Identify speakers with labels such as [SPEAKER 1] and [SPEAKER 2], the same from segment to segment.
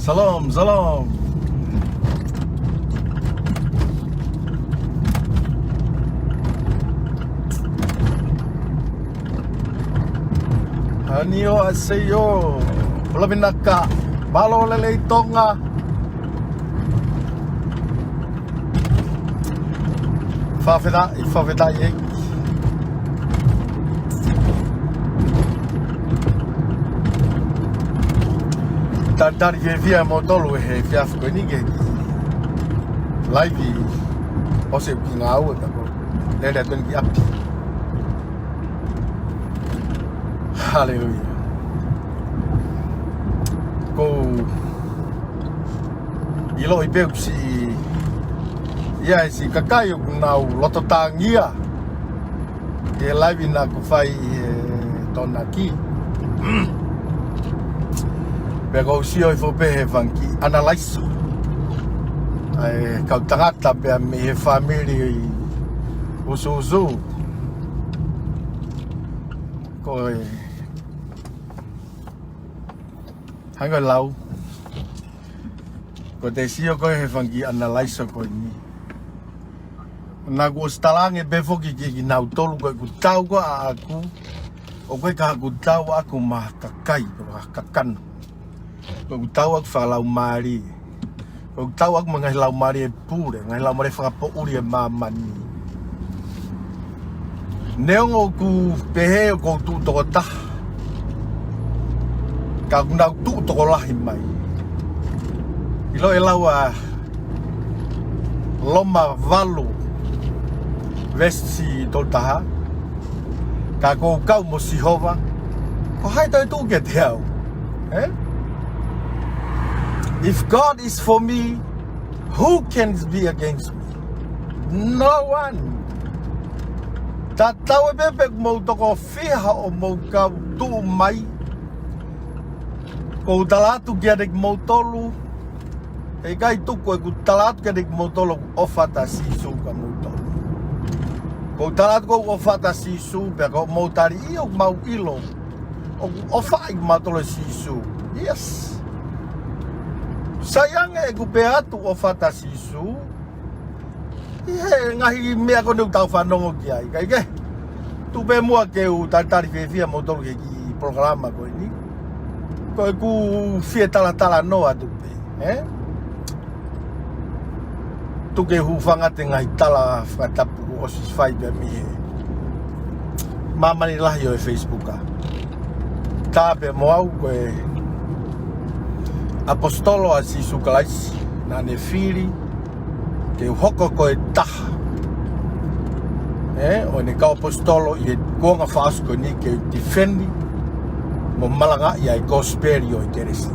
[SPEAKER 1] Salam, salam. Anio aseyo. Pulabinaka. Balo lele tonga. Fafeda ye. Tantari via motolo he fiaf ko ninge. Live ose pinga o ta ko. Lele ton ki api. Hallelujah. Ko ilo ipe si ia si kakayo nau loto tangia. Ke live na ko fai tonaki. Pego sio i fope he fanki analyze ai kau tangata pe me he famili usu ko hanga lau ko te sio ko he fanki analyze ko ni na go stalange be foki ki nau tolu ko tau ko aku o ko ka ku tau aku ma kakai kakan ko tau ak fakalaumalie ko tau ak mahino'i pure mahino'i faka'ofa mamani neongo ku pehe ko tu tokota ka kuna tu tokolahi mai ilo elawa loma valu vesti toltaha ka ko kau mosihova ko hai tai tu ke teu If God is for me, who can be against me? No one. Tatau bebek mau toko fiha o mau kau tu mai. Ko talatu kiadek mau tolu. E kai tuku e ku talatu kiadek mau tolu ofata Sisu ka mau tolu. Ko talatu ko ofata Sisu pe ko mau tari o mau ilo. O ofai mau tolu Sisu. Yes. Sayang ku peatu ofata Sisu. Ngahi mea ko nuk tau whanongo ki ai. Kai ke? Tu pe mua ke u tari fia motor ke ki programa ko ini. Ko ku fia tala noa tu pe. Tu ke hu whangate ngahi tala whatapu osis whai pe mi he. Mamani lahi o e Facebooka. Tā pe moau ko e apostolo a Sisu kalaisi na ne fili ke hoko ko e taha o ne ka apostolo i konga fasko ni ke defendi mo malanga ia e gosperio i teresi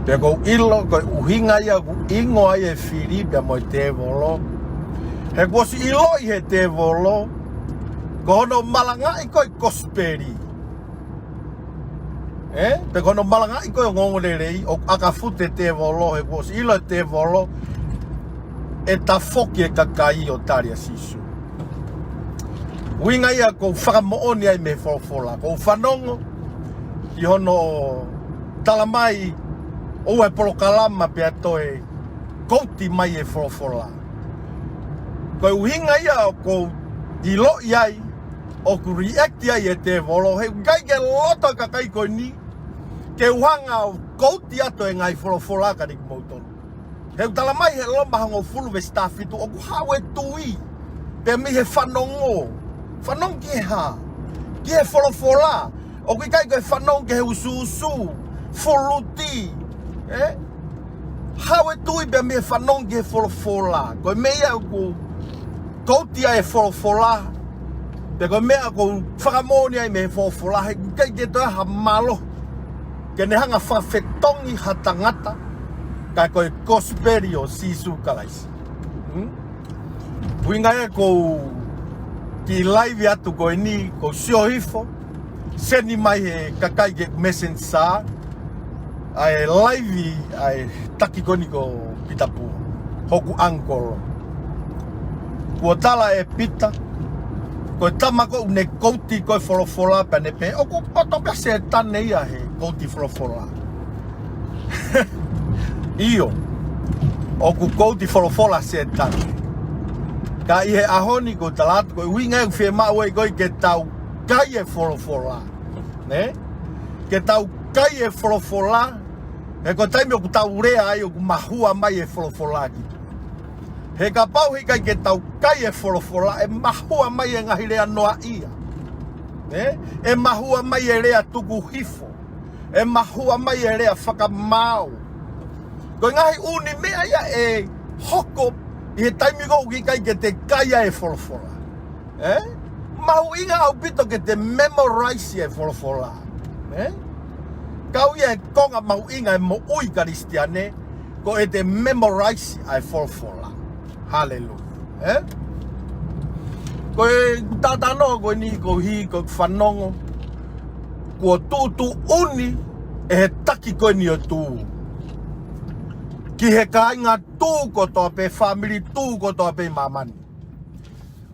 [SPEAKER 1] pe ko ilo ko uhinga ia ku ingo ai e fili pe mo te volo he ko si ilo i he te volo ko no malanga i ko gosperi pe kono malanga i koe ngongo rei o aka fute te volo he kos ilo te volo e tafoki e kakai o taria Sisu winga ia ko fakamamani ai me fofola ko whanongo i hono talamai o e polokalama pe atoe kouti mai e fofola ko winga ia ko ilo iai o ku react ia e te volo he gai ke loto kakai ko ni ke wanga kouti ato e ngai fofola ka dik motor he talamai he lomba hango fulu ve staff itu o ku hawe tui pe mi he whanong ki ha ki he fofola o ku kai ko whanong ke he usu fuluti hawe tui pe mi he whanong ki he fofola ko me ia ku kouti ai fofola pe ko mea ko fakamamani ai me fofola he kai ke to ha malo kene hanga whawhetongi hatangata ka koe kosperio Sisu kalaisi winga e ko ki live atu koe ni ko siohifo seni mai he kakai ke messenger ai live ai taki koni ko pitapu hoku ankolo ko tala e pita ko tamako ne kouti ko folofola pa ne pe o ko to pe se tan nei a he kouti folofola Io. O ku kouti folofola se tangi. Ka i he ahoni ko talatu ko winga e Fiema'u e koi ke tau kai e folofola. Ne? Ke tau kai e folofola. E ko taimi o ku tau rea ai o ku mahua mai e folofola ki. He ka pau hi kai ke tau kai e folofola e mahua mai e ngahi rea noa ia. Ne? E mahua mai e rea tuku hifo. E mahua mai e rea fakamau. Ko ngahi uni mea ia e hoko i he taimi ko ki kai ke te kaia e folofola. Mahu'inga au pito ke te memorize e folofola. Kau ia e konga mahu'inga e mo'ui karistiane ko e te memorize e folofola. Hallelujah. Ko e tatano ko ni ko hi ko whanongo ko tutu uni e he taki ko ni o tū. Ki he kāinga tū ko toa pe famili tū ko toa pe mamani.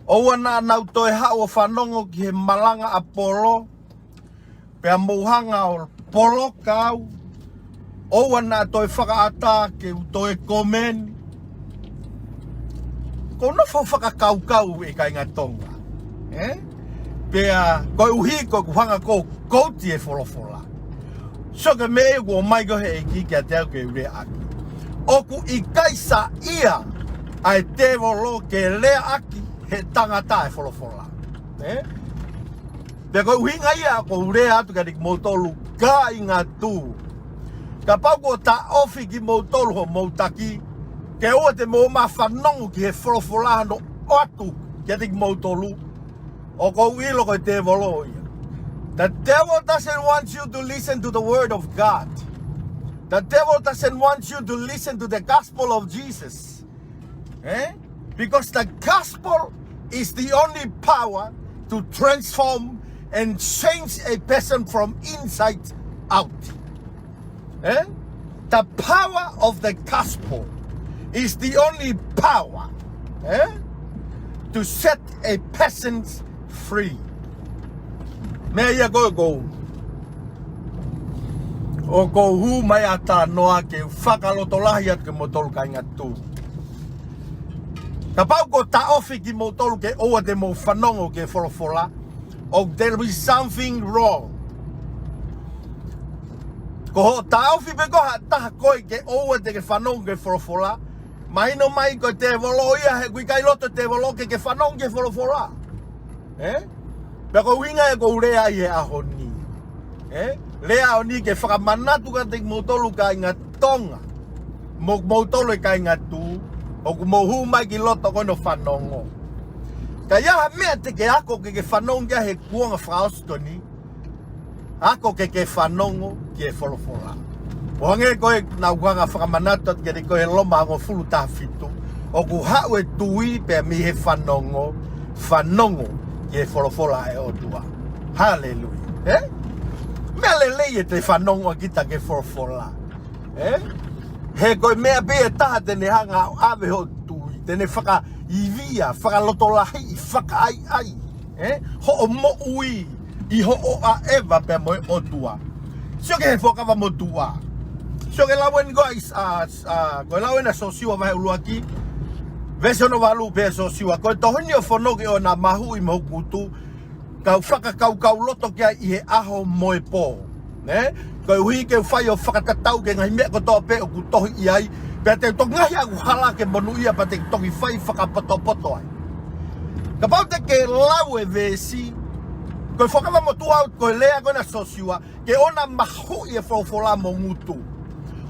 [SPEAKER 1] Oua nā nau toi hao whanongo ki he malanga a polo. Pe a mahu'anga o polo kau. Oua nā toi whakaata ke toi komen. Ko no whakakaukau e kāinga tonga. Pe a koi uhi ko kuhanga ko kouti e folofola. So ke me e ko mai ko he e ki kia teo ke ure aki. Oku i kaisa ia ai te volo ke lea aki he tangata e folofola. Pe ko uhinga ia ko ure atu ka dik motolu ka inga tu. Ka pau ko ta ofi ki motolu ho motaki. Ke oa te mo ma whanongu ki he folofola no atu ki dik motolu. O ko uilo ko te volo ia. The devil doesn't want you to listen to the word of God. The devil doesn't want you to listen to the gospel of Jesus. Because the gospel is the only power to transform and change a person from inside out. The power of the gospel is the only power to set a person free. Mea ia go. O ko hu mai ata noa ke fakalotolahi atu ke motolu ka inga tū. Ka pau ko ta ofi ki motolu ke oa te mo whanongo ke folofola. O there is something wrong. Ko ho ta ofi pe koha taha koi ke oa te ke whanongo ke folofola. Mahino mai ko te volo ia he kui kai loto te volo ke whanongo ke folofola. Pe ko winga e ko urea i he aho ni. Lea o ni ke whakamanatu ka te motolu ka inga tonga. Motolu ka inga tū. O ku mohu mai ki loto kono whanongo. Ka iaha mea te ke ako ke whanongo kia he kuonga whaostoni. Ako ke whanongo ki e folofola. O hange koe na uanga whakamanatu ke te koe loma ango fulu taha fitu. O ku hau e tui pe mi he whanongo. Whanongo ki e folofola e o tua. Hallelujah. Mea lelei e te whanongo kita ke folofola. He koe mea pe e taha tene hanga awe ho tui. Tene whaka iwia, whakalotolahi, faka'ai. Ho o mo'ui, i ho o a ewa pe moe o tua. Sio ke he whakawa mo tua. Sio ke lawen koe lawen a sosiua vahe uluaki. Vese ono walu pe sosiua. Koe tohoni o Fono ke o na mahu'i mo kutu. Kau whakakau loto kia i he aho moe pō. Koe hui ke whai o whakatatau ke ngai mea ko tō pe o ku tohi i ai. Pea te tongahi aku hala ke monu ia pa te toki whai whakapoto ai. Ka pau te ke lau e vesi. Koe whakawa mo tu au koe lea koe na sosiua. Ke ona mahu'i e whaufola mo ngutu.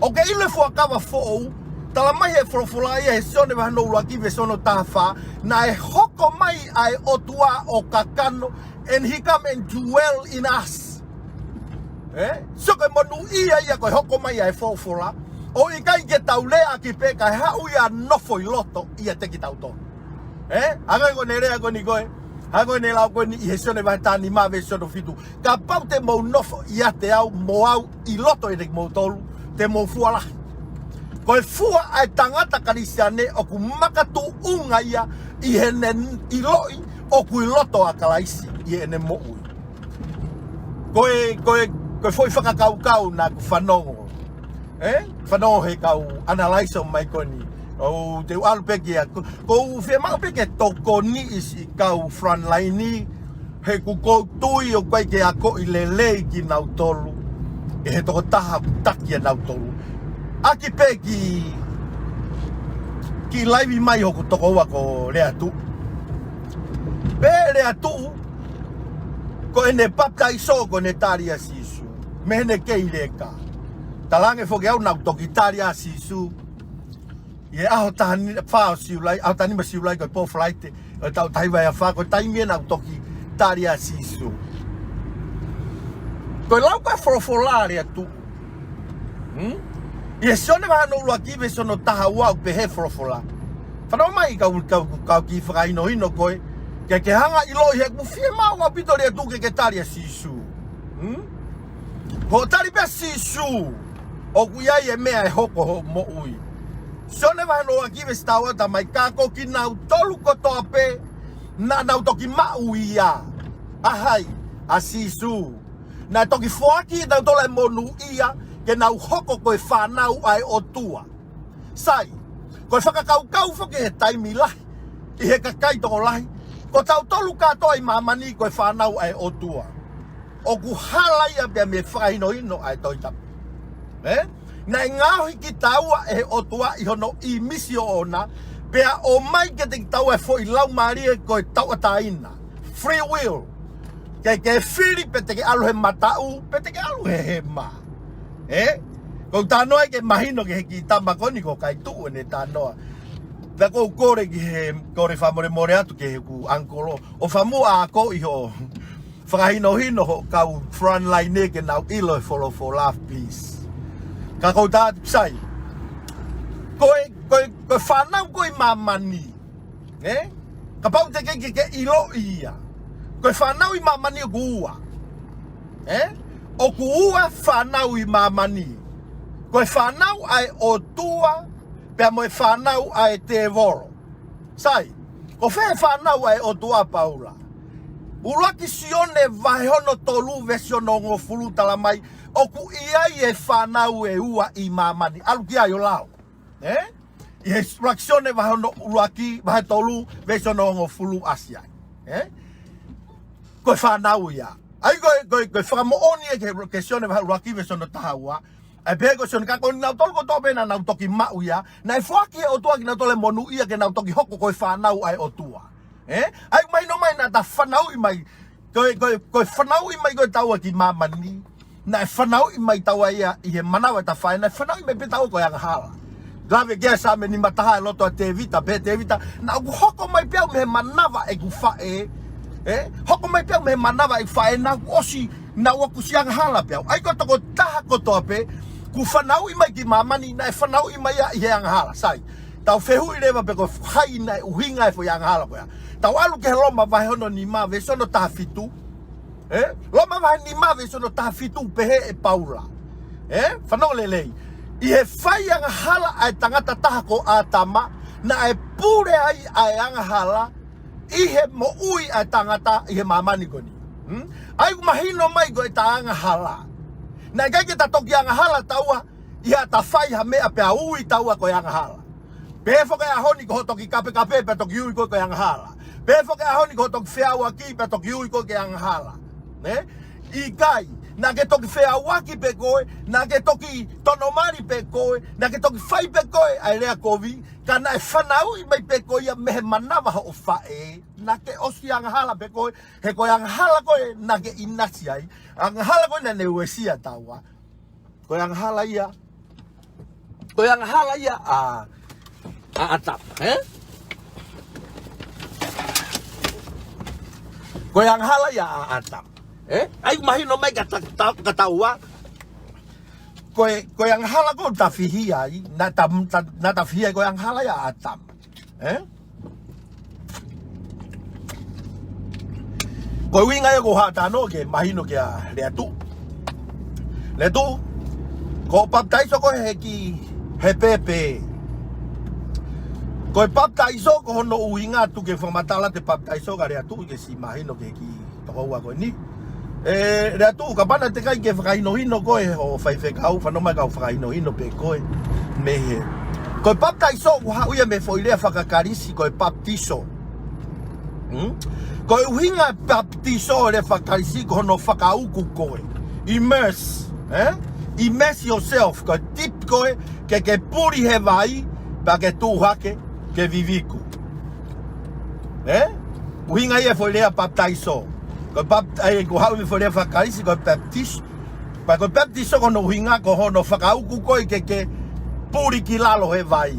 [SPEAKER 1] O ke ile whakawa whou. Tala mai e whaufola ia he sione wahano uruaki ve sono taha na e hoko mai ai o tua o kakano. And he come and dwell in us. So ke monu ia koe hoko mai ai whaufola. O i kai ke tau lea ki pe kai hau ia nofo i loto ia te ki tau tō. Hagai ko ne rea ko ni koe. Hagai ne lau koe ni i he sione vai tāni mā ve sono fitu. Ka pau te mou nofo ia te au mo au i loto i te mou tolu. Te mou fualahi. Koe fua ai tangata karisiane o ku makatu unga ia i hene i loi o ku i loto a kalaisi i hene mo'ui. Koe foi whakakaukau na ku whanongo. Fono he kau analyse o mai koni. O te alu peke a ko Fiema'u peke toko ni isi kau Frontliners he ku ko tui o kai ke ako i lele ki nau tolu. E he toko taha taki a nau tolu. Aki peki ki laivi mai hoku toko ua ko Leatu'u. Pe Leatu'u ko ene paptaiso ko ne talia Sisu. Mehene kei leka. Talange foke au nau toki talia Sisu. Ye aho tahani whao siulai, aho tahani ma siulai ko po flight. O tau taiwai a wha ko taimia nau toki talia Sisu. Ko lau ka forofola Leatu'u. Ye sone maha no ua kiwe sono taha wau pe he forofola. Whanau mai kau ki whakainohino koe. Ke hanga ilo he ku Fiema'u a pito Leatu'u ke talia Sisu. Ko tali pe Sisu. O kuiai e mea e hoko ho mo ui. Sone wahano a kiwe stawa ta mai kako ki nau tolu kotoa pe. Na nau toki ma'u ia. Ahai, a Sisu. Na toki foaki nau tola e monu ia. Ke nau hoko koe whanau ai o tua. Sai, koe whakakaukau whake he taimi lahi. I he kakai toko lahi. Ko tau tolu katoa i mamani koe whanau ai o tua. O ku halaia pia me whainohino ai toitapu. Na ngau hiki taua e o tua i hono i misi o ona. Pea o mai ke te taua e fo i laumalie koe taua taina. Free will. Ke whiri pe te ke alu he mata'u, pe te ke alu he hema. Ko tanoa ke mahino ke heki tamakoni ko kai tu'u ne tanoa. Da ko kore ki he kore whamore more atu ke he ku ankolo. O whamua ako i ho whakahinohino ho kau Frontliners ke nau ilo e follow for love please. Ka kou tātu sai. Koe whanau koe mamani. Ka pau te keke ke ilo ia. Koe whanau i mamani o kuua. O kuua whanau i mamani. Koe whanau ai o tua. Pea moe whanau ai te voro. Sai. Ko whe whanau ai o tua paula. Uraki sione vahehono tolu vesiono ngofulu talamai. Oku iai e whanau e ua i mamani. Aluki ai o lao. I he raksione vahehono uraki vahe tolu vesiono ngofulu asiai. Koe whanau ia. Ai koe whakamooni e ke sione vahe uraki vesiono tahaua. Ai pego sione kako nau tolu ko tope na nau toki ma'u ia. Na e whaki e o tua ki nau tole monu ia ke nau toki hoko koe whanau ai o tua. Ai mai no mai na ta whanau i mai. Koe whanau i mai koe taua ki mamani. Na e whanau i mai taua ia i he manawa ta whae. Na e whanau i mai pe taua koe anga hala. Glave kia sa me ni mataha e loto a te vita, pe te vita. Na uku hoko mai piau me he manawa e ku whae. Hoko mai piau me he manawa e whae na osi na waku si anga hala piau. Ai ko toko taha kotoa pe. Ku whanau i mai ki mamani na e whanau i mai i he anga hala. Sai. Tau whehu i rewa pe koe hai na e uhinga e fo i anga hala koea. Tau alu ke loma vai hono ni ma ve sono taha fitu. Loma vai ni ma ve sono taha fitu pehe e paula. Whanau lelei. I he whai anga hala ai tangata taha ko atama. Na e pure ai ai anga hala. I he mo ui ai tangata i he mamani koni. Ai mahino mai ko e ta anga hala. Na kai ke ta toki anga hala taua. I ha ta whai ha mea pe a ui taua ko anga hala. Pefo ke ahoni ko toki kape pe toki ui ko anga hala. Pefo ke ahoni ko toki fekau'aki pe toki ui ko anga hala. I kai na ke toki fekau'aki pe koe, na ke toki tonomari pe koe, na ke toki whai pe koe ai rea kovi, ka na e whanau i mai pe koe ia mehe manawa ho whae, na ke osi anga hala pe koe, he koe anga hala koe na ke inasi ai, anga hala koe na ne uesia taua. Koe anga hala ia atap, Koe ang hala ia atap. Ai mahino mai kataua. Koe ang hala ko tafihi ai. Na tafihi koe ang hala ia atap. Koe winga e ko hatano ke mahino ke Leatu'u. Leatu'u. Ko paptaiso ko he pepe. Koe paptaiso ko hono uhinga tu ke whamatala te paptaiso ka Leatu'u ke si mahino ke ki toko ua koe ni. Leatu'u ka pana te kai ke whakainohino koe ho whai fekau'fa no mai kau whakainohino pe koe me he. Koe baptaiso uia me foilea whakakarisi koe baptiso. Koe uhinga baptiso le whakarisi ko no whakauku koe. Immerse, immerse yourself koe tip koe ke puri he vai pa ke tūhake ke viviku. Uhinga ia foilea baptaiso. Ko hau me fore whakarisi ko baptiso. Pa ko baptiso ko no hinga ko hono whakauku koe ke puri ki lalo he vai.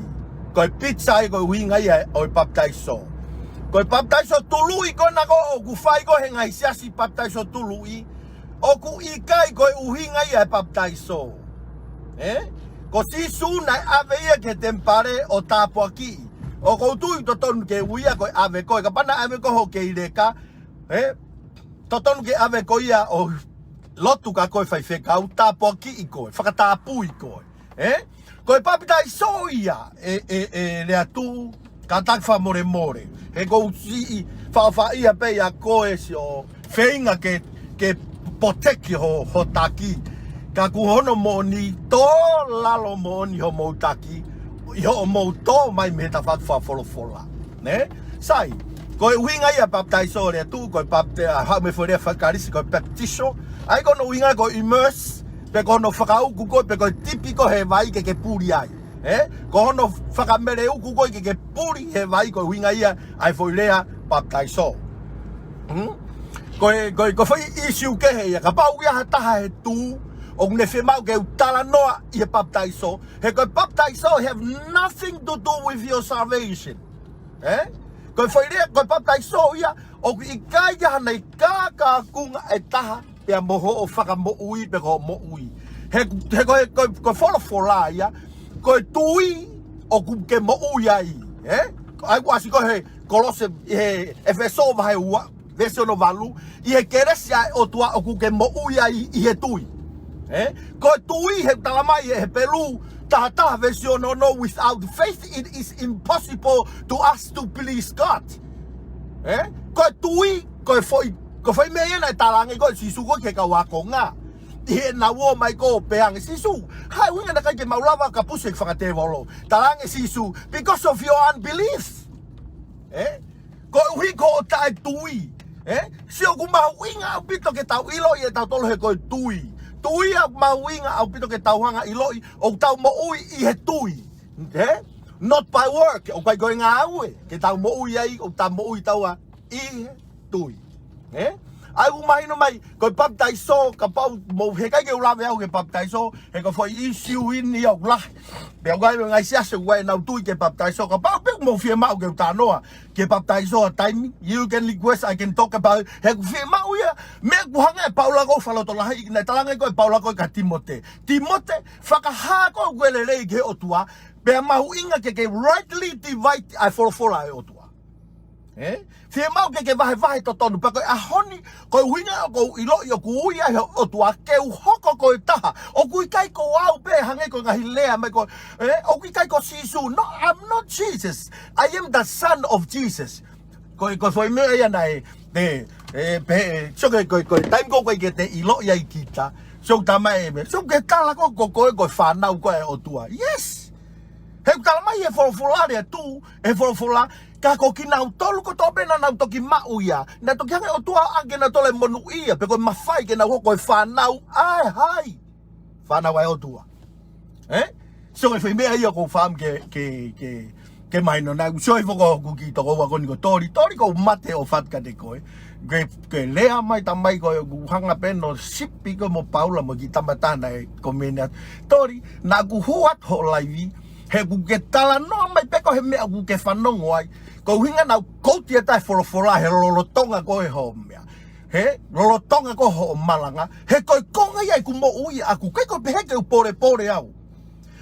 [SPEAKER 1] Ko pizza ko hinga ia o baptaiso. Ko baptaiso tului ko na ko ku fai ko henga isiasi baptaiso tului. O ku ikai ko uhinga ia baptaiso. Ko Sisu na ave ia ke tempare o tafoki. O ko tui to tonu ke uia ko ave ko ka pana ave ko ho ke ileka. Totonu ke ave ko ia o lotu ka koe whai whekau, tafoki i koe, whakatapu i koe. Koe papitai so ia Leatu'u ka takwha more more. He kou si whawha ia pe ia koe si o feinga ke poteki ho taki. Ka kuhono mo ni tō lalo mo ni ho mo taki. I ho mo tō mai me ta whakwha wholofola. Sai. Koe uhinga ia baptaiso Leatu'u koe hau me whare whakarisi koe baptiso. Ai kono uhinga koe immerse. Pe kono whakauku koe pe koe tipiko he vai ke puri ai. Ko hono whakamere uku koe ke puri he vai koe uhinga ia ai whoilea baptaiso. Koe whai issue ke he ia. Ka pau ia hataha he tū. O ne Fiema'u ke utala noa ia baptaiso. He koe baptaiso have nothing to do with your salvation. Koe whairea, koe baptaiso ia, o i kai hana i kāka kunga e taha, pia moho o fakamo'ui pe ko mo'ui. He koe wholofola ia, koe tui o ke mo'ui ai. Ai wasi koe he kolose, he efeso vahe ua, vesio no valu, i he keresia o tua o ke mo'ui ai i he tui. Koe tui he talamai he pelu, Taha version no, without faith it is impossible to us to please God. Ko tui ko foi me na talangi ko Sisu ko ke kawako nga. Enau mai ko peang Sisu. Hai winga na ke maulawa ka pusik fakatevolo. Talangi Sisu because of your unbelief. Ko wi ko ta tui. Sio ku mahu'inga pito ke tau ilo ye tau tolo he ko tui. Tui au mahu'inga au pito ke tauhanga iloi o tau mo'ui i he tui. Not by work. O kai koe ngā aue. Ke tau mo'ui ai o tau mo'ui taua i he tui. Ai umahino mai koe baptaiso ka pau mo he kai ke ulawe au ke baptaiso he ko foi issue ini au lah. Pea gai me ngai siase ua enau tui ke baptaiso ka pau pe mo Fiema'u ke utanoa ke baptaiso a time you can request I can talk about he Fiema'u ia me kuhanga e paula ko whalotola hai na talanga ko e paula ko ka Timote whakaha ko gwelelei ke otua pea mahu'inga ke rightly divide ai wholofola e otua. Fiema'u ke vahe to tonu pa koe ahoni koe winga ko ilo i o kuuia o tua ke uhoko koe taha o kui kai ko au pe hange ko ngahilea mai ko o kui kai ko Sisu no I'm not Jesus I am the son of Jesus koe foi me ia nai so koe time ko koe ke te ilo ia i kita so tamai me so ke tala ko koe whanau koe o tua yes he talamai e wholofula rea tu e wholofula ka ko kinau tolu ko tope na nau toki ma'u ia na toki hange o tua ake na tole monu ia pe ko mawhai ke na hoko e whanau ai hai whanau ai o tua so e whaimea ia ko wham ke mahino na so e whoko kuki toko wako ni ko tori ko mate o whatka te koe ke lea mai tamai ko hanga peno sipi ko mo paula mo ki tamatana e komenia tori na ku huat ho laivi he ku ke tala no mai peko he mea ku ke whanongo ai ko hinga na koutia tai wholofola he lolotonga ko e ho mea lolotonga ko ho malanga he koe konga iai ku mo ui aku kei ko pehe ke upore au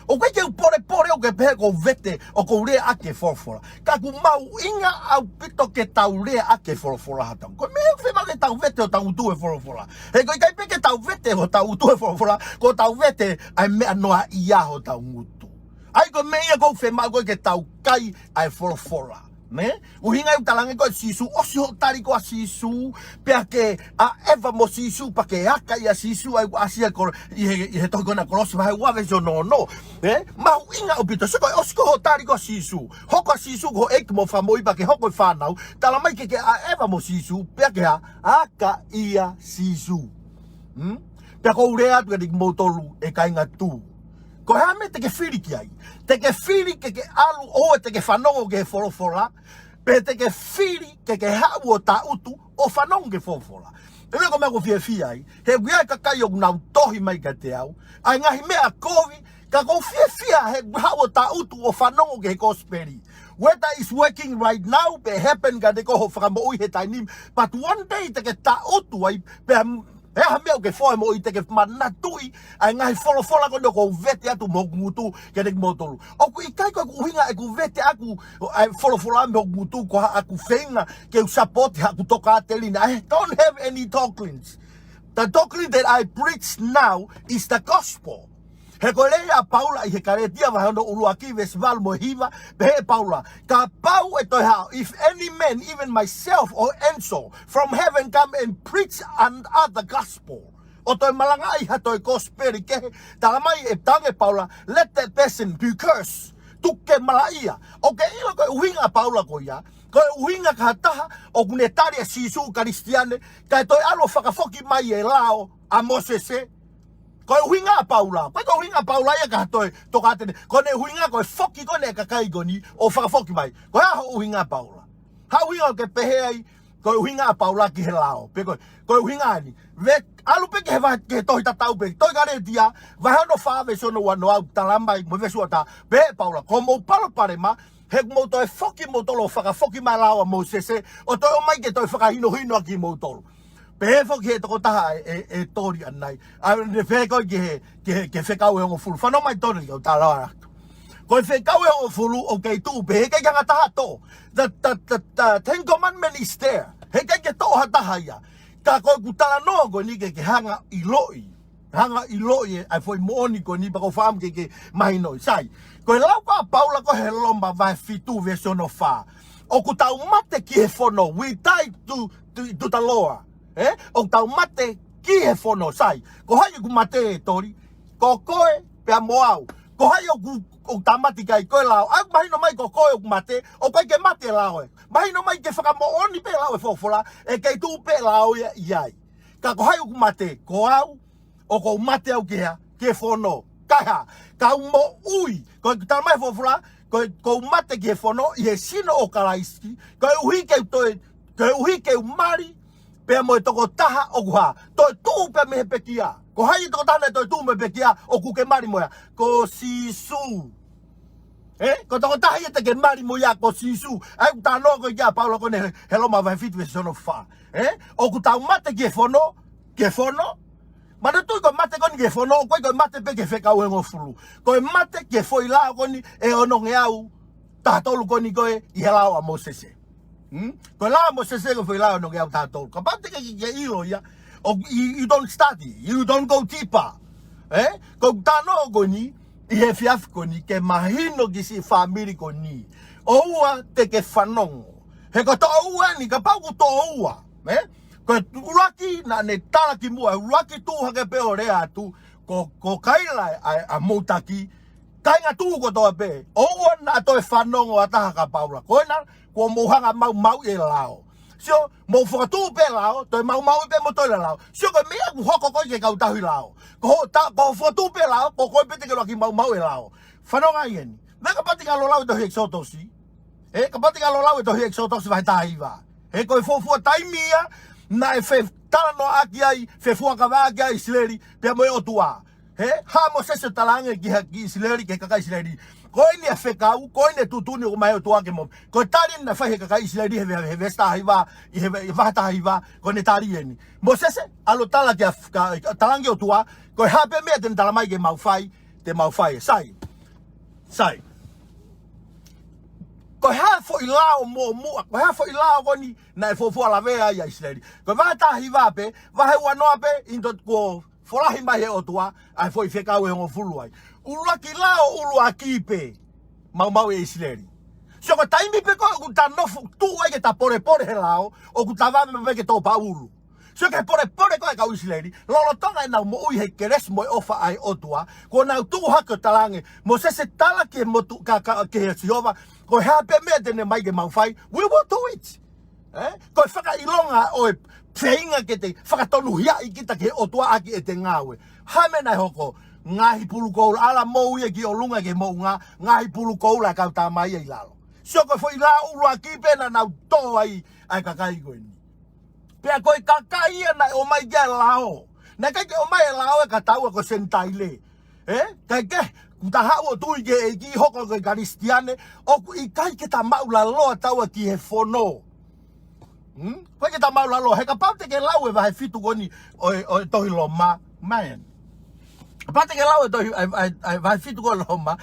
[SPEAKER 1] o kei ke upore au ke pehe ko vete o ko rea ake wholofola ka ku mahu'inga au pito ke tau rea ake wholofola hatau ko mea whima ke tau vete o tau utu e wholofola he koe kai peke tau vete o tau utu e wholofola ko tau vete ai mea noa ia ho tau ngutu ai ko mea ko Fiema'u ko ke tau kai ai wholofola Me, uhinga yung talangi ko Sisu, o si hotari ko Sisu, peke eva mo Sisu, pake haka ya Sisu, ay asia ko, ihe to ko na kolos, vai wave jo no, mahu'inga opito, so ko osko hotari ko Sisu, hoko Sisu ko ek mo famoi, pake hoko whanau, talamai keke eva mo Sisu, peke haka ia Sisu. Peke urea tu edik motolu, e kainga tu. Ko hame te ke whiri ki ai. Te ke whiri ke alu o te ke whanongo ke whorofora. Pe te ke whiri ke hau o ta utu o whanongo ke whorofora. E mea ko mea ko whia ai. He wiai kakai o nau tohi mai ka te au. Ai ngahi mea kovi ka ko whia he hau o ta utu o whanongo ke kosperi. Whether it's working right now, pe happen ka te ko ho whakamoi he tainim. But one day te ke ta utu ai pe e ha mea ke foi mo i te ke manatui ai ngai fola ko no ko vete atu mo mutu ke te motolu o ku i kai ko uhinga e ku vete aku ai fola mo mutu ko aku feinga ke support aku toka telina I don't have any talklings. The talkling that I preach now is the gospel. He ko leia Paula I he karetia va hono uluaki vesval mo hiva be Paula ka pau e toi hao if any man even myself or Enzo from heaven come and preach another gospel o toi malanga I ha toi kosperi ke talamai e tange Paula let that person be cursed tuke malaia okay ilo ko uhinga Paula ko ya ko uhinga ka taha o kunetaria Sisu kristiane ka toi alo fakafoki mai e lao a Mosese. Ko huinga Paula, ko huinga Paula ya ka toi to ka tene. Ko ne huinga ko foki ko ne ka kai goni o fa foki mai. Ko ha huinga Paula. Ha huinga ke pehe ai ko huinga Paula ki helao. Pe ko huinga ni. Ve alu pe ke va ke to ta tau pe. To ka re dia va no fa ve so no wa no au talamba mo ve so ta. Pe Paula ko mo palo pare ma he mo to foki mo to lo fa foki mai lao mo sese o to o mai ke to fa hino aki mo to. Pefo ke to taha e tori anai. A ne feko ke fekau e o fulu. Fano mai tori o tala. Ko fekau e o fulu o ke tu pe ke nga taha to. The Ten Commandments is there. He ke to ha taha ia. Ka ko kutala no go ni ke hanga iloi. Hanga iloi ai foi moni ko ni ba ko fam ke mahino'i sai. Ko lau ka Paula ko he lomba vai fitu version of fa. O kutau mate ki he fono. We died to the Lord. O tau mate ki he fono sai. Ko hai ku mate e tori. Ko koe pe moau. Ko hai o tamati kai koe lao. Ai mahino mai ko koe o mate. O koe ke mate lao e. Mahino mai ke whakamooni pe lao e fofola. E kei tu pe lao e iai. Ka ko hai ku mate. Ko au. O ko mate au kea. Ke fono. Kaha. Ka mo ui. Ko tau mai fofola. Ko mate ki he fono. I he sino o karaiski. Ko uhi ke toi. Ko uhi ke umari. Pe mo toko taha o kuha. Toi tu pe me pekia. Ko hai toko taha toi tu me pekia o ku ke mari moya. Ko Sisu. Ko toko taha ia te ke mari moya ko Sisu. Ai ku tano ko ia Paula ko ne hello ma vai fit version of fa. O ku tau mate ke fono. Ke fono. Mana tu ko mate ko ni ke fono. Ko mate pe ke fekau e ngofulu. Ko mate ke foi la ko ni e ono ngeau. Ta tolu ko ni ko e helao a Mosese. Ko la mo se ko foi la no ke auta to. Ko pate ke ilo ya. You don't study, you don't go deeper. Ko tano ko ni I he fiaf ko ni ke mahino ki si famili ko ni. Oua te ke whanongo. He ko to oua ni ka pau ko to oua. Ko uraki na ne tala ki mua. Uraki tu hake pe o rea tu. Ko kaila a mutaki. Kainga tu ko to pe. Oua na to e whanongo ataha ka paula. Ko na ko mohanga mau e lao. So mo fotu pe lao, to mau pe mo to lao. So ko me ku hoko ko ke ka utahi lao. Ko fotu pe lao, ko pe te ke ki mau e lao. Whanonga ien. Me ka pati ka lo lao to hi exotosi. Ka pati ka lo lao to hi exotosi vai tahiwa. Ko fofo taimia na e fe tala no aki ai fe fuaka va aki ai sileri pe mo o tua. Ha mo se talange ki sileri ke ka sileri. Ko ni a fekau, ko ni tutuni o mai o tua ke mo. Ko tari na fa he ka sileri he vesta hiva, he va ta hiva, ko ni tari ni. Mo se alo tala ke talange o tua, ko ha pe me ten tala mai ke mau fai, te mau fai sai. Sai. Ko ha fo ilao mo, ko ha fo ilao ko ni na fo la vea ya sileri. Ko va ta hiva pe, va he wa no pe into ko folahi mai o tua, ai foi fekau e ngo fulu ai. Uraki lao uluaki pe. Mau e sileri. So ko taimi pe ko ku ta no tu ai ke ta pore he lao o ku ta va me ke to paulu. So ke pore ko ka usileri lo tonga na mo ui he keres mo ofa ai otua ko na tu ha ko talange mo se tala ke mo tu ka ke siova ko ha pe me de ne mai ke mafai we will do it. Ko faka ilonga o feinga ke te fakatonu hia ikita ke otua aki e te ngawe. Ha me na hoko ngahi pulu ko ala mo ye ki olunga ke mo ngahi pulu ko la ka ta mai ai lalo. So ko foi la ulu aki pena na to ai kakai ko ni. Pea koe kakai na o mai kia lao. Na kai ke o mai lao e ka tau ko sentai le. Kai ke kuta hao tui ke e ki hoko ke karistiane o ku i kai ke ta maula loa tau ki he fono. Koe ke ta maula loa he ka paute ke lau e vahe fitu koni o tohi lo man. Paute ke lau e tohi vahe fitu koni lo ma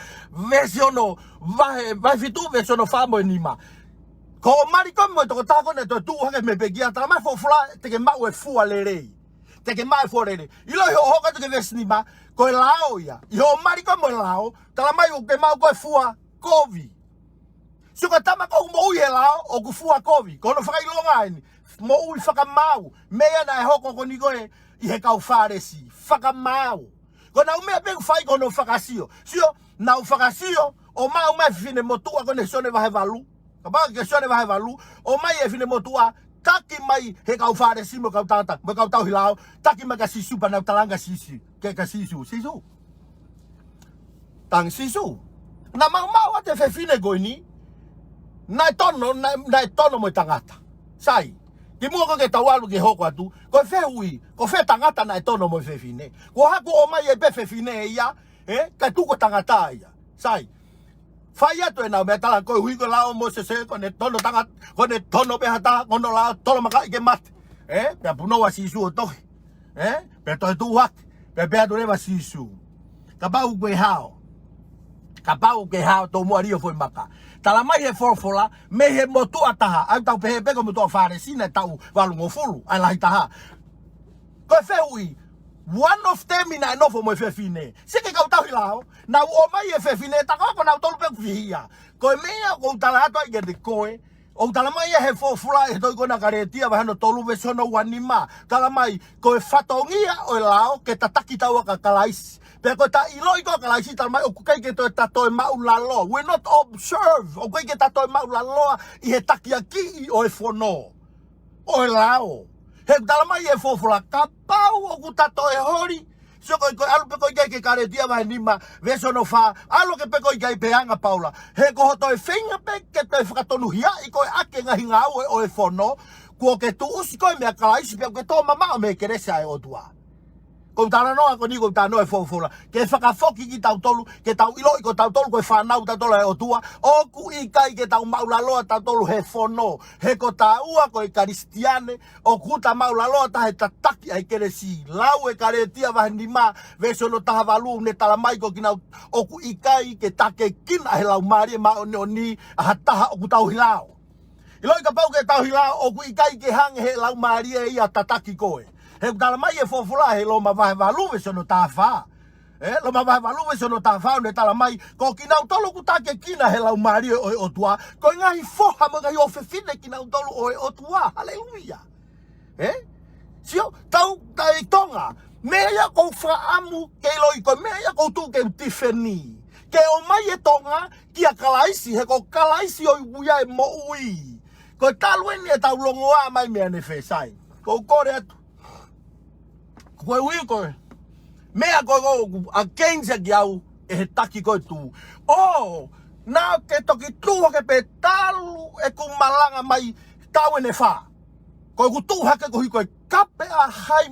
[SPEAKER 1] vesiono vahe fitu vesiono famo e nima. Ko mari ko mo to ta ko ne to tu ha ke me pegia ta ma fo fla te ke ma we fu alere te ke ma fo alere ilo ho ka te ke vesni ma ko lao ya yo mari ko mo lao ta ma yo ke ma ko fu kovi so ko ta ma ko mo ye lao o ku fu kovi ko no fa ilonga ni mo u fakamau me ya na ho ko ni ko e he ka fare si fakamau ko na me pe fai ko no fakasio sio na fakasio o ma fine mo tu ko ne sone va valu Ba ke sone vai valu o mai e fine motua taki mai he kau fare si mo kau tata mo kau tau hilao taki mai ka sisu pa na talanga sisi ke ka sisu tang sisu na mamaha te fe fine goini na tono mo tangata sai ki mo ko ke tawalu ke hoko atu ko fe ui ko fe tangata na tono mo fe fine ko ha ko o mai e pe fe fine ia ka tu ko tangata ia sai Faya to enau me tala ko hui ko lao mo se ko ne tono tanga ko ne tono be hata ko no lao tolo maka ke mat pe puno wa sisu o to pe to tu wat pe do va sisu ka ba u ke hao to mo rio foi maka tala mai he forfola me he motu ataha au tau pe ko mo to fare sina tau valu mo fulu ai lai taha ko fe ui one of them in no for mo fe fine se ke ka tau hilao na o mai e fe fine ta ko na tolu pe via ko me ko tala to ge de ko o tala mai he fo fula e to ko na karetia ba no tolu ve sono wanima tala mai ko e fatongia o lao ke tataki tau ka kalais pe ko ta iloi ko kalais tala mai o kai ke to ta to ma ulalo we not observe o kai ke ta to ma ulalo i he takiaki o e fono o lao he tala mai e fo fula ka pau o ku ta to e hori so ko alu pe ko ke karetia ba nima veso no fa alu ke pe ko peanga paula he ko to e feinga pe ke te fakatonu hia i ko ake nga hinga o e fono ko ke tu usi ko me kalai si pe ko to mama me keresa e otua ko tala no ko ni ko ta no e fofola ke fakafoki ki tau tolu ke tau ilo ko tau tolu ko fanau ta tolu e otua o ku i kai ke tau maula loa ta tolu he fono he ko ta ua ko e karistiane o ku ta maula loa ta he tataki ai keresi lau e karetia va nima veso no ta valu ne tala mai ko kina o ku i kai ke take kina he lau mari ma oni hata o ku tau hilao ilo ka pau ke tau hilao o ku i kai ke hang he lau mari e ia tataki koe he tala mai e fofula he lo ma vai valu ve sono tafa lo ma vai valu ve sono tafa ne tala mai ko kina tolo ku take kina he lau mari o tua ko ngai foha mo ngai o fefine kina tolo o tua haleluya sio tau tai tonga me ya ko fa amu ke lo ko me ya ko tu ke tifeni ke o mai e tonga ki a kalaisi he ko kalaisi o uia e mo ui ko talwen e tau longoa mai me ne fesai ko kore ko ui ko mea ko a kenja giau e he taki ko tu na ke toki tu ke pe talu e ku malanga mai tau ne fa ko ku tu ha ke ko kape a hai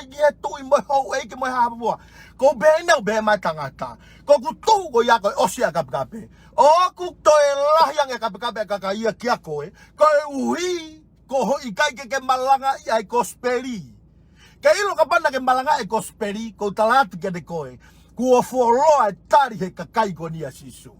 [SPEAKER 1] e tu i mo ho e ke mo ha bo ko be na be ma tangata ko ku tu ko ya ko osia kape o ku to e la yang e kape ka ia kia ko ui ko ho i kai ke malanga i ko speri ke ilo ka pana ke malanga e kosperi ko talatu ke de koe ku ofoloa tari he kakai ko ni asisu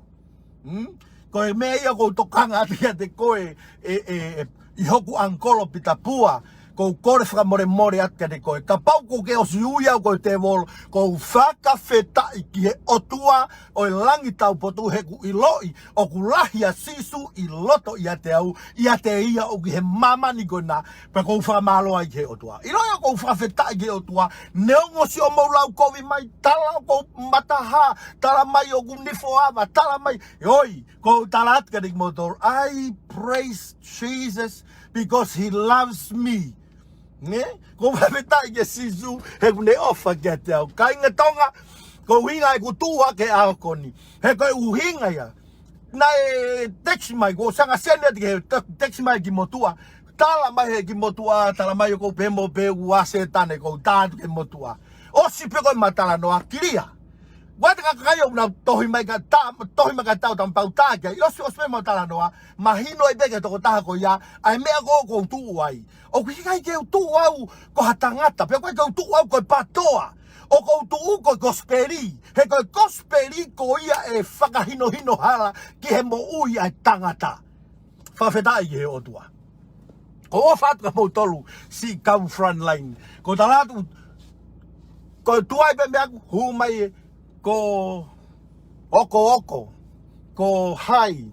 [SPEAKER 1] ko me ia ko tokanga te de koe i hoku ankolo pitapua ko kore more atka de koe. Ka pau ko ke o siuia ko te volo, ko faka'ofa ki he otua o langi tau potu he ku iloi, o ku lahia Sisu i loto ia te au, ia te ia o ki he mamani kona, pe ko whamaloa i he otua. Iloi ko faka'ofa ki he otua, neongo si o maulau kovi mai, tala ko mataha, tala mai o ku nifoava, tala mai, oi, ko tala atka de motor, I praise Jesus because he loves me. Ne? Ko faka'ofa ki Sisu, he ku ne ofa ki te au. Ka inga tonga, ko hinga e ku tua ke ao koni. He koe uhinga ia. Na e teksi mai, ko sanga sene ati he teksi mai ki motua. Tala mai he ki motua, tala mai ko pemo pe uase tane ko tātu ki motua. Osi pe koe matala no akiria. Wata ka kayo na tohi mai ka tau tampau tākia. Osi pe matala noa, mahino'i peke toko taha ko ia, ai mea ko tuu ai. O kuhikai ke tuu au ko hatangata, pe koe tuu au ko patoa. O ko tuu ko gospeli, he ko gospeli ko ia e whakahino hala ki he mo'ui ai tangata. Whawhetai ki he otua. Ko o whatua mo tolu si kau frontline. Ko talatu, ko tuai pe mea hu mai ko oko, ko hai.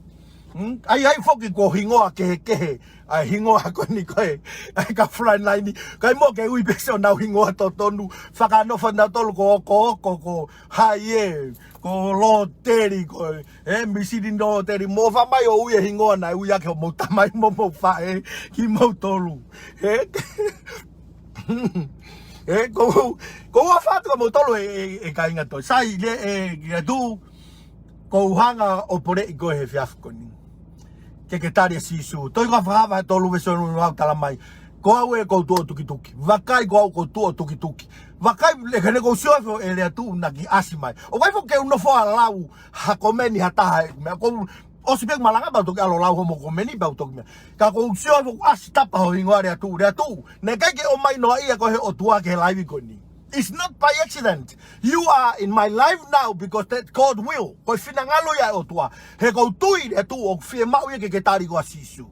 [SPEAKER 1] Ai foki ko hingoa kehe, ai hingoa ko ni koe, ai ka frontline ni, kai mo ke ui peso nau hingoa to tonu, whakanofa na tolu ko oko, ko hai ko lo teri ko, misiri no teri, mo whamai o ui hingoa na ui ake o mo tamai mo whae, ki mo tolu, ko whātua mo tolu e ka inga toi, sai le tu, ko hanga o pore i koe he whiafkoni. Keke taria Sisu. Toi ka whakawa he tolu weso nunu hau tala mai. Ko au e kou tuo tuki. Wakai ko au kou tuo tuki. Wakai le kene kou siofo e Leatu'u na ki asi mai. O waifo ke unofo a lau hakomeni hataha e mea. Kou osipek malanga bau toki alo lau homo komeni bau toki mea. Ka kou siofo asi tapa ho hingoa Leatu'u. Ne kaike o mai noa ia ko he o tua ke he laivi koni. It's not by accident. You are in my life now because that God will. Ko finangalo ya o tua. He ko tui Leatu'u o Fiema'u ye ke tari ko Sisu.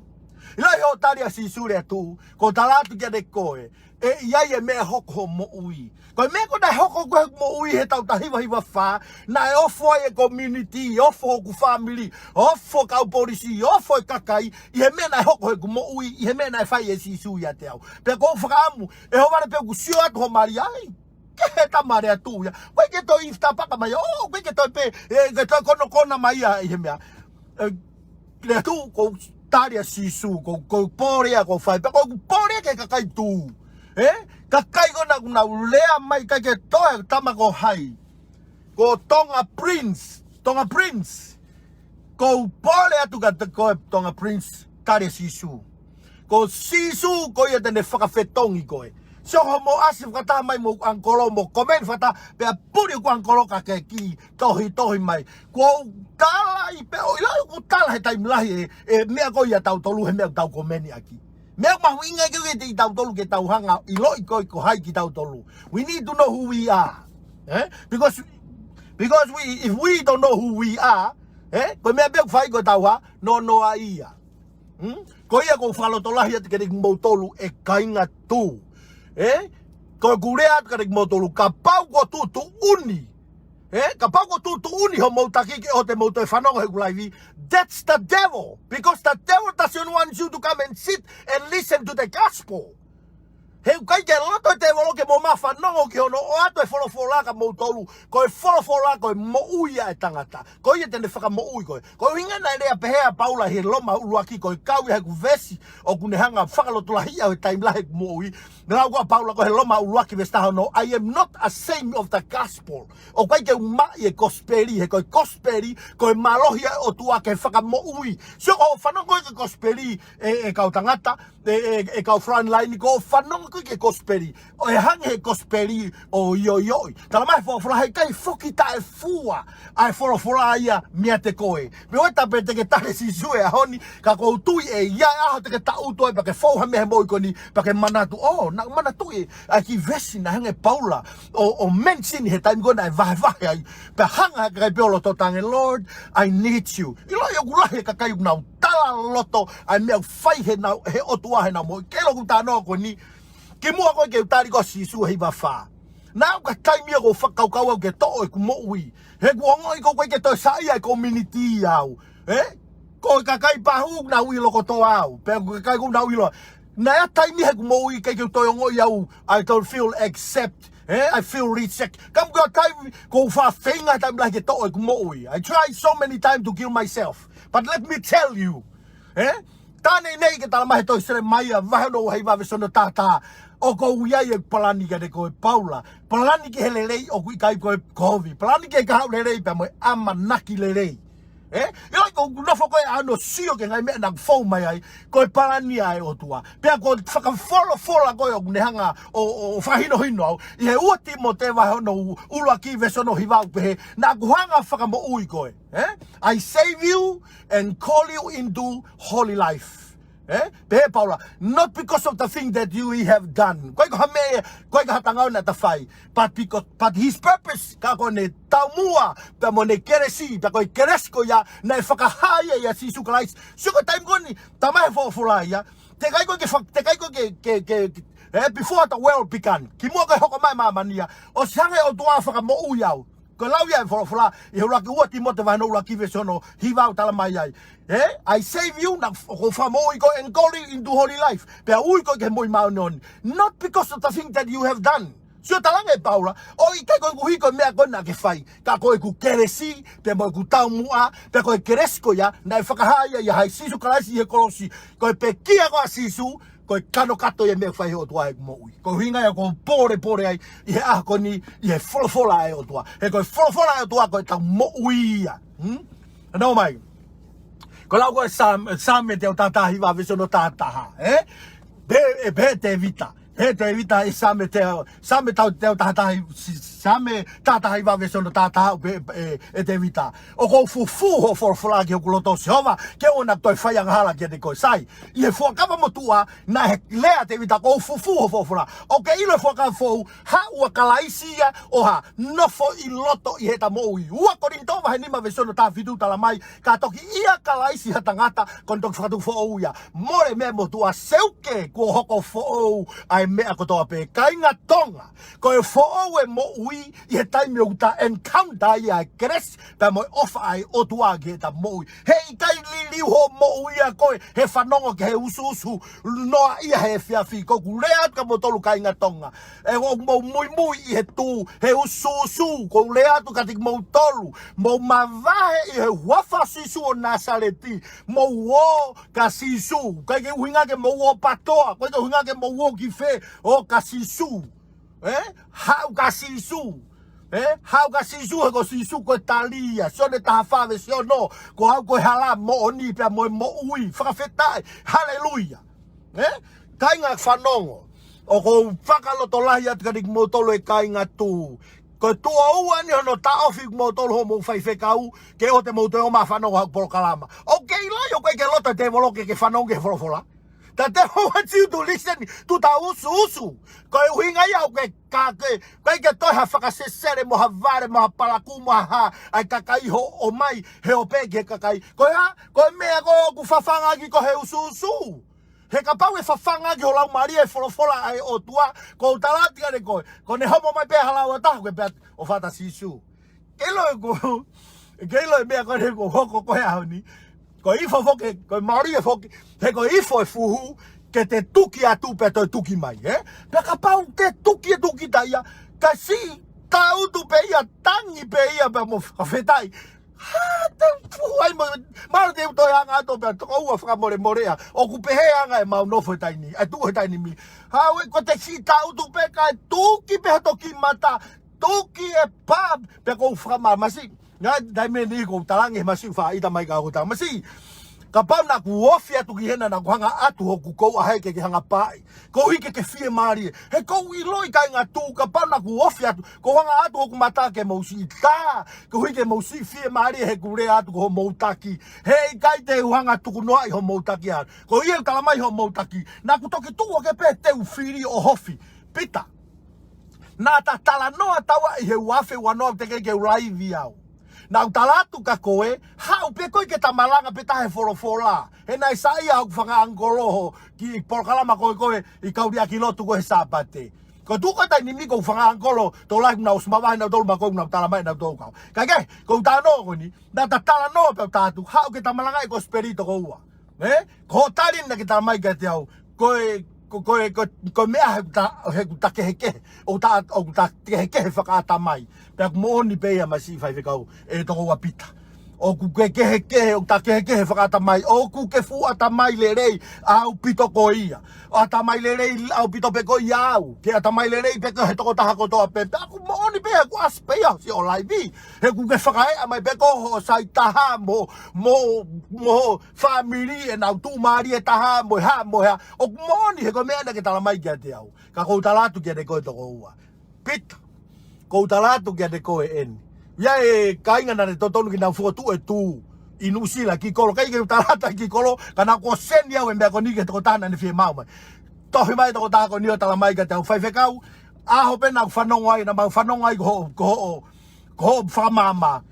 [SPEAKER 1] Ila he o tari a Sisu Leatu'u ko talatu ke de koe. E iai e mea hoko mo ui. Ko mea ko na hoko ko mo ui he tau tahiwa wha. Na e ofo e community, ofo ku famili, ofo kau polisi, ofo e kakai. I he mea na hoko he mo ui, i he mea na whai e Sisu ia te au. Pe ko whakaamu, e ho wale pe ku sio atu ho mari ai. Ke ta mare atu ya. Koe ke toi ifta paka mai. Oh, koe ke toi pe ke toi kona mai ia i he mea. Leatu'u ko taria Sisu ko porea ko fai. Pe ko porea ke kakai tu. Kakai ko na lea mai kai ke toi tama ko hai. Ko Tonga Prince. Ko porea tu ka ko Tonga Prince taria Sisu. Ko Sisu ko ia tene whakawhetongi koe. So mo asif kata mai mo angkolo mo komen fata pe puri ko angkolo ka ke ki tohi mai ko tala i pe o ila ko tala he time lahi e mea ko ia tau tolu he mea tau komeni aki mea mahu'inga ke te tau tolu ke tau hanga ilo i ko hai ki tau tolu. We need to know who we are, because if we don't know who we are, ko mea pe fai ko tau ha no a ia ko ia ko falo tolahi te ke mo tolu e kainga tu. Ko kurea ka rik motolu ka pau ko tu uni. Ka pau ko tu uni ho motaki ke o te moto e whanongo he kulaivi. That's the devil. Because the devil doesn't want you to come and sit and listen to the gospel. He kai ke loto te volo ke mo whanongo ki ono o ato e wholofola ka motolu. Ko e wholofola ko e mo'uia e tangata. Ko ia tene whaka mo'ui koe. Ko inga nai rea pehea paula he loma uruaki ko e kaui he kuvesi o kune hanga whakalotolahia o e taimlahe ku mo'ui. Ngau ko paula ko he loma uruaki vestaha no. I am not ashamed of the gospel. O kai ke umai e gospeli, he ko e gospeli, ko e malohia o tua ke whaka mo'ui. So ko whanongo e gospeli e kau tangata, e kau frontline ko whanongo ke gospeli. O e hange he gospeli o ioi. Tala mai whofora hei kai whoki ta e fua. Ai whorofora ia mea te koe. Me oe tape te ke tahe Sisu e honi, ka kou tui e iai aho te ke tau toi, pa ke whauha mehe moi koni, pa ke manatu. Oh, na manatu e, ai ki vesi na hange paula, o mensini he taimi kona e vahe ai. Pa hanga kai peolo totange, Lord, I need you. Ilo i o kulahe ka kai unau tala loto, ai mea whai he otua he nau moi. Kelo ku tānoa ko ni, Kemou ko ke tali ko Sisu he ba fa. Na ka taimi ko fakau'aki ke to e kumo'i. He kuongo ko ke to sa ia community au. Ko kakai pahu na wilo ko to au. Pe kakai ko na wilo. Na ya taimi he kumo'i ke to ngo iau. I don't feel accept. I feel reject. Come go time go for feinga time like to e kumo'i. I tried so many times to kill myself. But let me tell you. Tane nei ke talamai to sere mai va no hai va vesono tata. O ko uia e palani ke de ko Paula. Palani ke helelei o ku kai ko kovi. Palani ke ka helelei pe mo ama naki lelei. Yo ko no fo ko ano sio ke ngai me na fo mai ai ko palani ai o tua. Pe ko faka fola ko o nehanga o hino. I he uti mo te va no ulaki vesono hiva pe na kuhanga faka mo ui ko. I save you and call you into holy life. Paula, not because of the thing that you have done. But his purpose, kakone taumua, tamone keresi, takoi keresko ya, na fakahaya ya Sisu Christ. Suko time goni, Tamefiuna ya. Before the world began, Kimoga hokomai mamania, o sange o tua fakamou yao. Ko lau ya fora e raki ua ti mote vano raki vesono hiva talamai ai. I save you na ko famoi ko and call you into holy life. Pe ui ko ke moi maonon. Not because of the thing that you have done. So talange Paula, o I kai ko hiko mea ko na ke fai. Ka ko ku keresi, pe mo ku taumua, pe ko keresko ya na fakahaya ya hai Sisu Christ ye kolosi. Ko pe kia ko Sisu ko kano kato ye me fai o tua e moi. Ko hinga ya ko pore ai ye a ko ni ye fola ai o tua. E ko fola ai o tua ko ta moi ya. No mai. Ko lau ko sa me te o tata hiva vesono tata. Be te vita. He te vita e sa me te o tata hiva vesono tata e te vita. O ko fufu for ki o kuloto Jehova ke ona toi fai hala ke te ko sai. I fo kava motua na he lea te vita ko fufu for. O ke ilo fo ka fo ha ua kalaisia o ha no fo I loto I heta moi. Ua ko rin tova he nima vesono ta fitu talamai ka toki ia kalaisi tangata kon tok fatu fo uia. More me motua seuke ko hoko fo ai me ako toa pe kainga tonga ko e fo e mo ui I he taimi o ta encounter I kres pe mo ofa ai o tua ke ta mo he kai liliu ho mo ui a ko he whanongo ke he usu noa ia he fiafi ko ku rea ka mo tolu kainga tonga e o mo mui I he tu he usu ko rea tu ka tik mo tolu mo mavahe I he wafa Sisu o Nasareti mo wo ka Sisu kai ke uhinga ke mo wo patoa ko ke uhinga ke mo wo ki fe o ka Sisu how ka Sisu how ka Sisu ko Sisu ko tali so le tafa ve so no ko ha ko hala mo oni pe mo ui fakafetai hallelujah kainga whanongo o ko fakaloto lahi at kadik mo tolo e kainga tu ko tua ua ni hono taofi mo tolo mo fai fekau ke o te mo te o ma whanongo hak porokalama okay lai o ke loto te voloke ke whanongo ke forofola. That they want you to listen to the usu. Ko hinga ia ke toi ha fakasesere mo havare mo palaku mo ha ai kakai ho o mai he o pege kakai. Ko mea ko ku fafanga ki ko he usu. He kapau e fafanga ki ho lau maria e folofola ai o tua ko talati ane ko ne homo mai pe halau ata ko pe o fata Sisu. Kelo mea ko ne ko hoko ko ha ni. Ko ifo foke, ko maria foke, he ko ifo e fuhu, ke te tuki atu pe toi tuki mai, Pe ka pau ke tuki taia, ka si tau tu pe ia tangi pe ia pe mo whawhetai. Ha, te fuhu ai mo, mara te utoi anga ato pe toko ua whakamorea, o ku pehe anga e mau nofo e taini, e tu e taini mi. Ha, ko te si tau tu pe ka tuki pe toki mata, tuki e pab, pe ko whakamamasi. Nga dai me ni ko talange masi fa ita mai ka ko ta masi ka pa na ku ofia tu ki hena na ku hanga atu ho ku ko a ke hanga pai ko hike ke Fiema'u he ko I loi ka nga tu ka pa na ku ofia ko hanga atu ho ku mata ke mo si ta ko hike mo si Fiema'u he ku re atu ho mo taki he kai te hanga tu ku no ai ho mo taki ko I ka mai ho mo taki na ku toki tu ke pe te u firi o hofi pita na ta tala no tawa I he wafe wano te ke rai viau. na utalatu ka koe hau pe koe ke tamalanga pe tahe folofola hena isaia au faka'angoloho ki polkalama koe I kauria ki lotu koe sapate ko tu ko tai ni ko faka'angolo to lai na usmawa na tol ma ko na talamai na to ka kage ko tano ko ni na tatala no pe tatu hau ke tamalanga ko spirito ko ua ko tali na ke talamai ka te au ko mea he ta keke o ta keke faka'atamai pe mo ni pe ya masi fai fekau e to wa pita o ku keke o ta keke faka'atamai o ku ke fu atamai le rei au pito ko ia o atamai le rei au pito pe ko ia au ke atamai le rei pe ko he to ta ko to pe ku mo ni pe ku aspe ya si o lai bi he ku ke fakae mai pe ko ho sai taha mo famili enau tu mari e taha mo ha o mo ni he ko mea na ke tala mai kia te au ka ko talatu kia de ko to ua pita ko talatu kia de ko en ya e kainga na to tonu ki na fotu e tu inusila ki kolo kai ke talata ki kolo kana ko senia we me ko ni ke to tana ni Fiema'u mai to mai to ta ko ni tala mai kia te au fai fekau a ho pe na fanonga na ma fanonga ko famama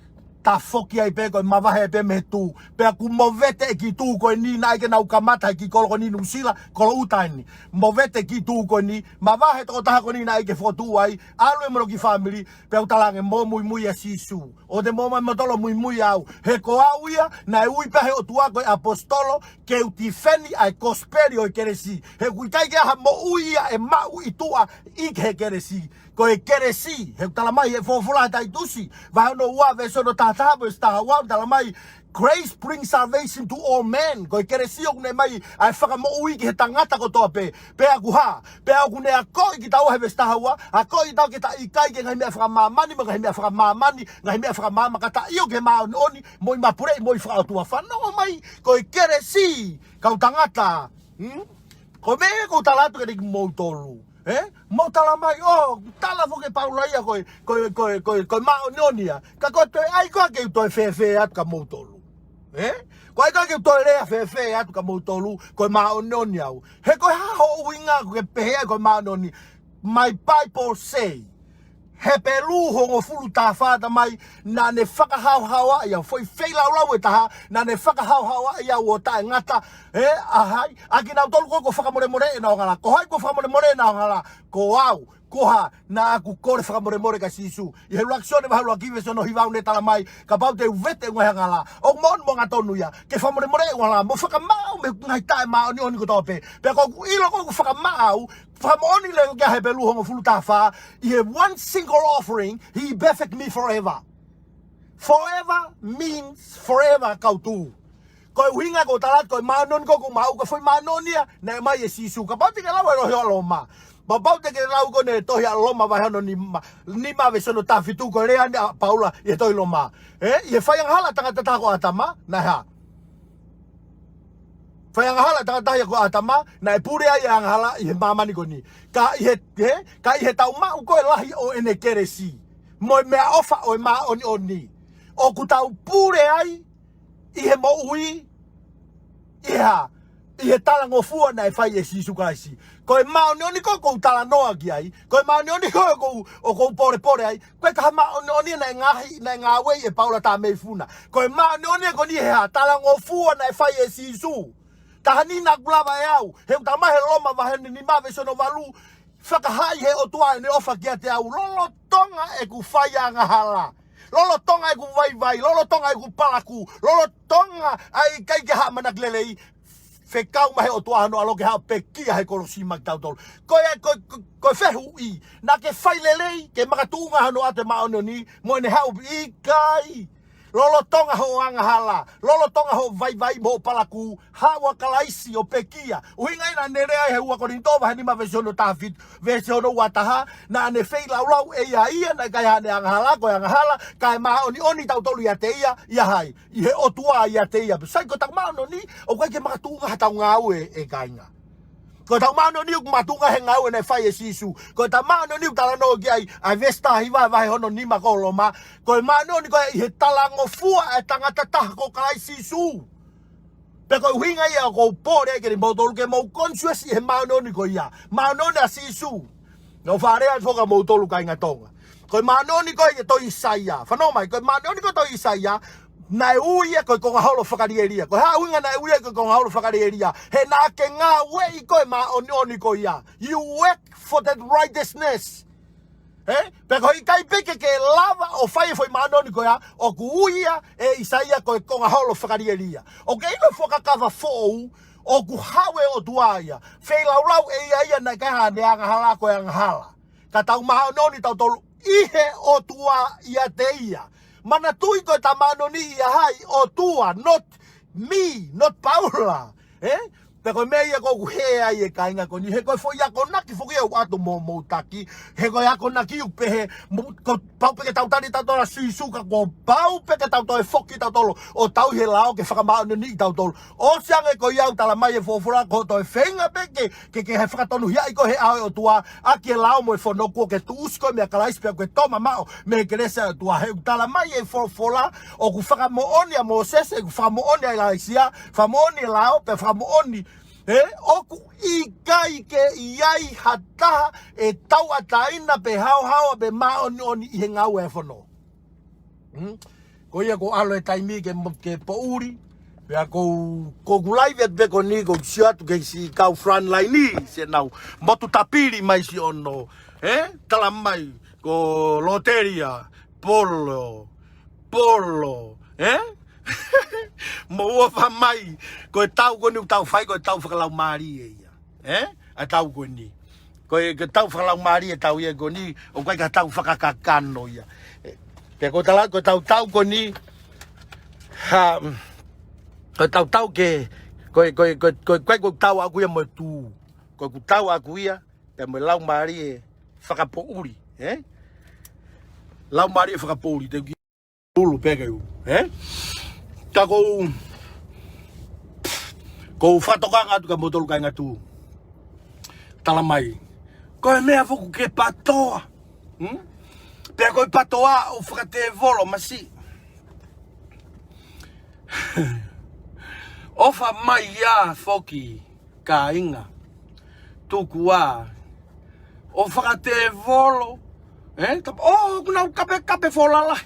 [SPEAKER 1] tafoki ai pe ko mavahe pe me tu pe ku movete ki tu ko ni na ke na ukamata ki kolo ni nusila kolo utani movete ki tu ko ni mavahe to ta ko ni na ke fotu ai alu mo ki famili pe utalange mo muy Sisu o de mo tolo muy au he ko au ia na ui pe o tua ko apostolo ke utifeni ai cosperio keresi he ku kai ke ha mo uia e mau itua I ke keresi ko e keresi he talamai e fofula tai tusi va no wa ve so no tatabo sta wa talamai grace brings salvation to all men ko e keresi o ne mai ai fakamoi ki he tangata ko to pe aku ne ako ki tau he sta wa ako I tau ki ta I kai ke ngai me fakamamani ma ngai me fakamamani ngai me fakamama kata io ke ma oni moi mapure moi fa tu fa no mai ko e keresi ka tangata ko me ko talatu ke mo tolu mo talamai tala fo ke paulaia ko mahino'i ka ko to ai ko ke to fe at ka mo tolu ko ai ka ke to re fe at ka mo tolu ko mahino'i au he ko ha ho winga ko pe ko mahino'i my Bible say he pelu hongo fulu tafata mai na ne fakahau ia foi feilau e taha na ne fakahau ia o ta ngata ahai akina tolu ko fakamore na ngala ko hai ko fakamore na ngala ko au koha na aku kore fakamore ka Sisu I he reaction ba lo ki veso no hivau ne tala mai ka pau te vete ngwa ngala o mon mo ngatonu ia ke fakamore ngala mo fakamau me ngai tai ma oni ko tope pe ko ilo ko fakamau famoni le ga he pelu hongo fulu tafa I have one single offering he perfect me forever means forever kautu ko winga ko talat ko manon ko mau ko foi manonia na mai Sisu ka pau te la lo loma babau te ke lau ko ne to ya loma ba hano ni ma ve sono ta fitu ko re ani Paula e to loma e fai hala tanga ta ko atama na ha fai hala tanga ta ko atama na e pure ai hala I mamani ko ni ka I tau ma ko lahi o ene keresi mo me ofa o ma oni o ku tau pure ai I he mo ui I he tala ngofua na e fai Sisu kasi ko e mahino'i ko tala noa ki ai ko e mahino'i ko pore ai ko ka mahino'i na ngahi na ngawe e Paula Tameifuna ko e mahino'i ko ni he tala ngofua na e fai Sisu tahani na kulava yau he tama he loma va he ni ma ve sono valu fakahai he o tua ne ofa ki te au lolo tonga e ku fai ngahala lolo tonga e ku vai lolo tonga e ku palaku lolo tonga ai kai ke ha manaklelei fekau mai o tua no aloke ha pekia he korosi magtautol ko fehu'i na ke failelei ke makatunga no ate mahino'i mo ne ha I kai lolo tonga ho hala lolo tonga ho vai mo palaku ha wa kalaisi o pekia uhinga ina nerea he wa korintova ni ma versiono tafit versiono wataha na ne feilau ia na kai ne hala ko hala kai mahino'i tautolu ia te ia hai I he o tua ia te ia sai ko tak mahino'i o kai ke makatunga ha ngau e kainga ko tau mahino'i ku matunga he ngau ne fai Sisu ko tau mahino'i tala no ki ai vesta hiva vai hono ni ma ko loma ko mahino'i ko he tala ngofua e tangata ta ko kai Sisu pe ko hinga ia ko pore ke ni botol ke mo conscious he mahino'i ko ia mahino'i Sisu no fare al foka mo tolu kai ngatonga Koe mahino'i koe ke toi isaia. Whanau mai, koe mahino'i koe toi isaia. Nai uia koe konga holo whakarieria. Koe hauinga nai uia koe konga holo whakarieria. He nā ke ngā wei koe mahino'i koe ia. You work for that righteousness. Pe koe kai peke ke lava o whai foi mahino'i koe ia. O ku uia e isaia koe konga holo whakarieria. O ke ino whakakawa fōu. O ku hawe o tuaia. Whelaulau e ia nai kai hane anga hala koe anga hala. Ka tau mahino'i tau tolu ihe o tua ia te ia. Mana tui koe ta mahino'i ia hai o tua, not me, not Paula. Te koe mea ia koe hea i e kainga koni. He koe fo ia ko naki fo kia atu mo taki. He koe ako naki u pehe. Ko pau peke tau tani tau tola Sisu ka ko pau peke tau toe foki tau tolo. O tau he lao ke fakamamani tau tolo. O siange koe iau tala mai e fofura ko toe feinga peke. Ke he whakatonu hia i ko he awe o tua. Aki e lao mo e Fono kua ke tuusko mea kalaispia koe toma mao. Me ke resa o tua. He tala mai e fofura. O ku whakamooni a mo sese. Ku whakamooni a ilaisia. Whakamooni e lao pe whakamooni. Oku i kai ke iai hataha e tau ataina pe hao pe mahino'i i he ngau e Fono. Ko ia ko alo e taimi ke pouri. Pea ko kulai vet beko ni ko siatu ke si kau Frontliners enau. Motu tapiri mai si ono. Tala mai ko loteria. Polo. Mo fa mai ko tau ko ni tau fai ko tau fakalaumalie ia a tau ko ni ko ke tau fakalaumalie tau ia ko ni o kai ka tau fakakakano ia pe ko tala ko tau ko ni ha ko tau ke ko tau aku ia mo tu ko tau aku ia pe mo laumalie fakapouri laumalie fakapouri te pulu pegau ka ko fatokanga tu ka motolu ka ngatu tala mai ko mea foku ke patoa pe ko patoa o frate volo masi ofa mai ya foki ka inga tukua o frate volo o kuna kape folala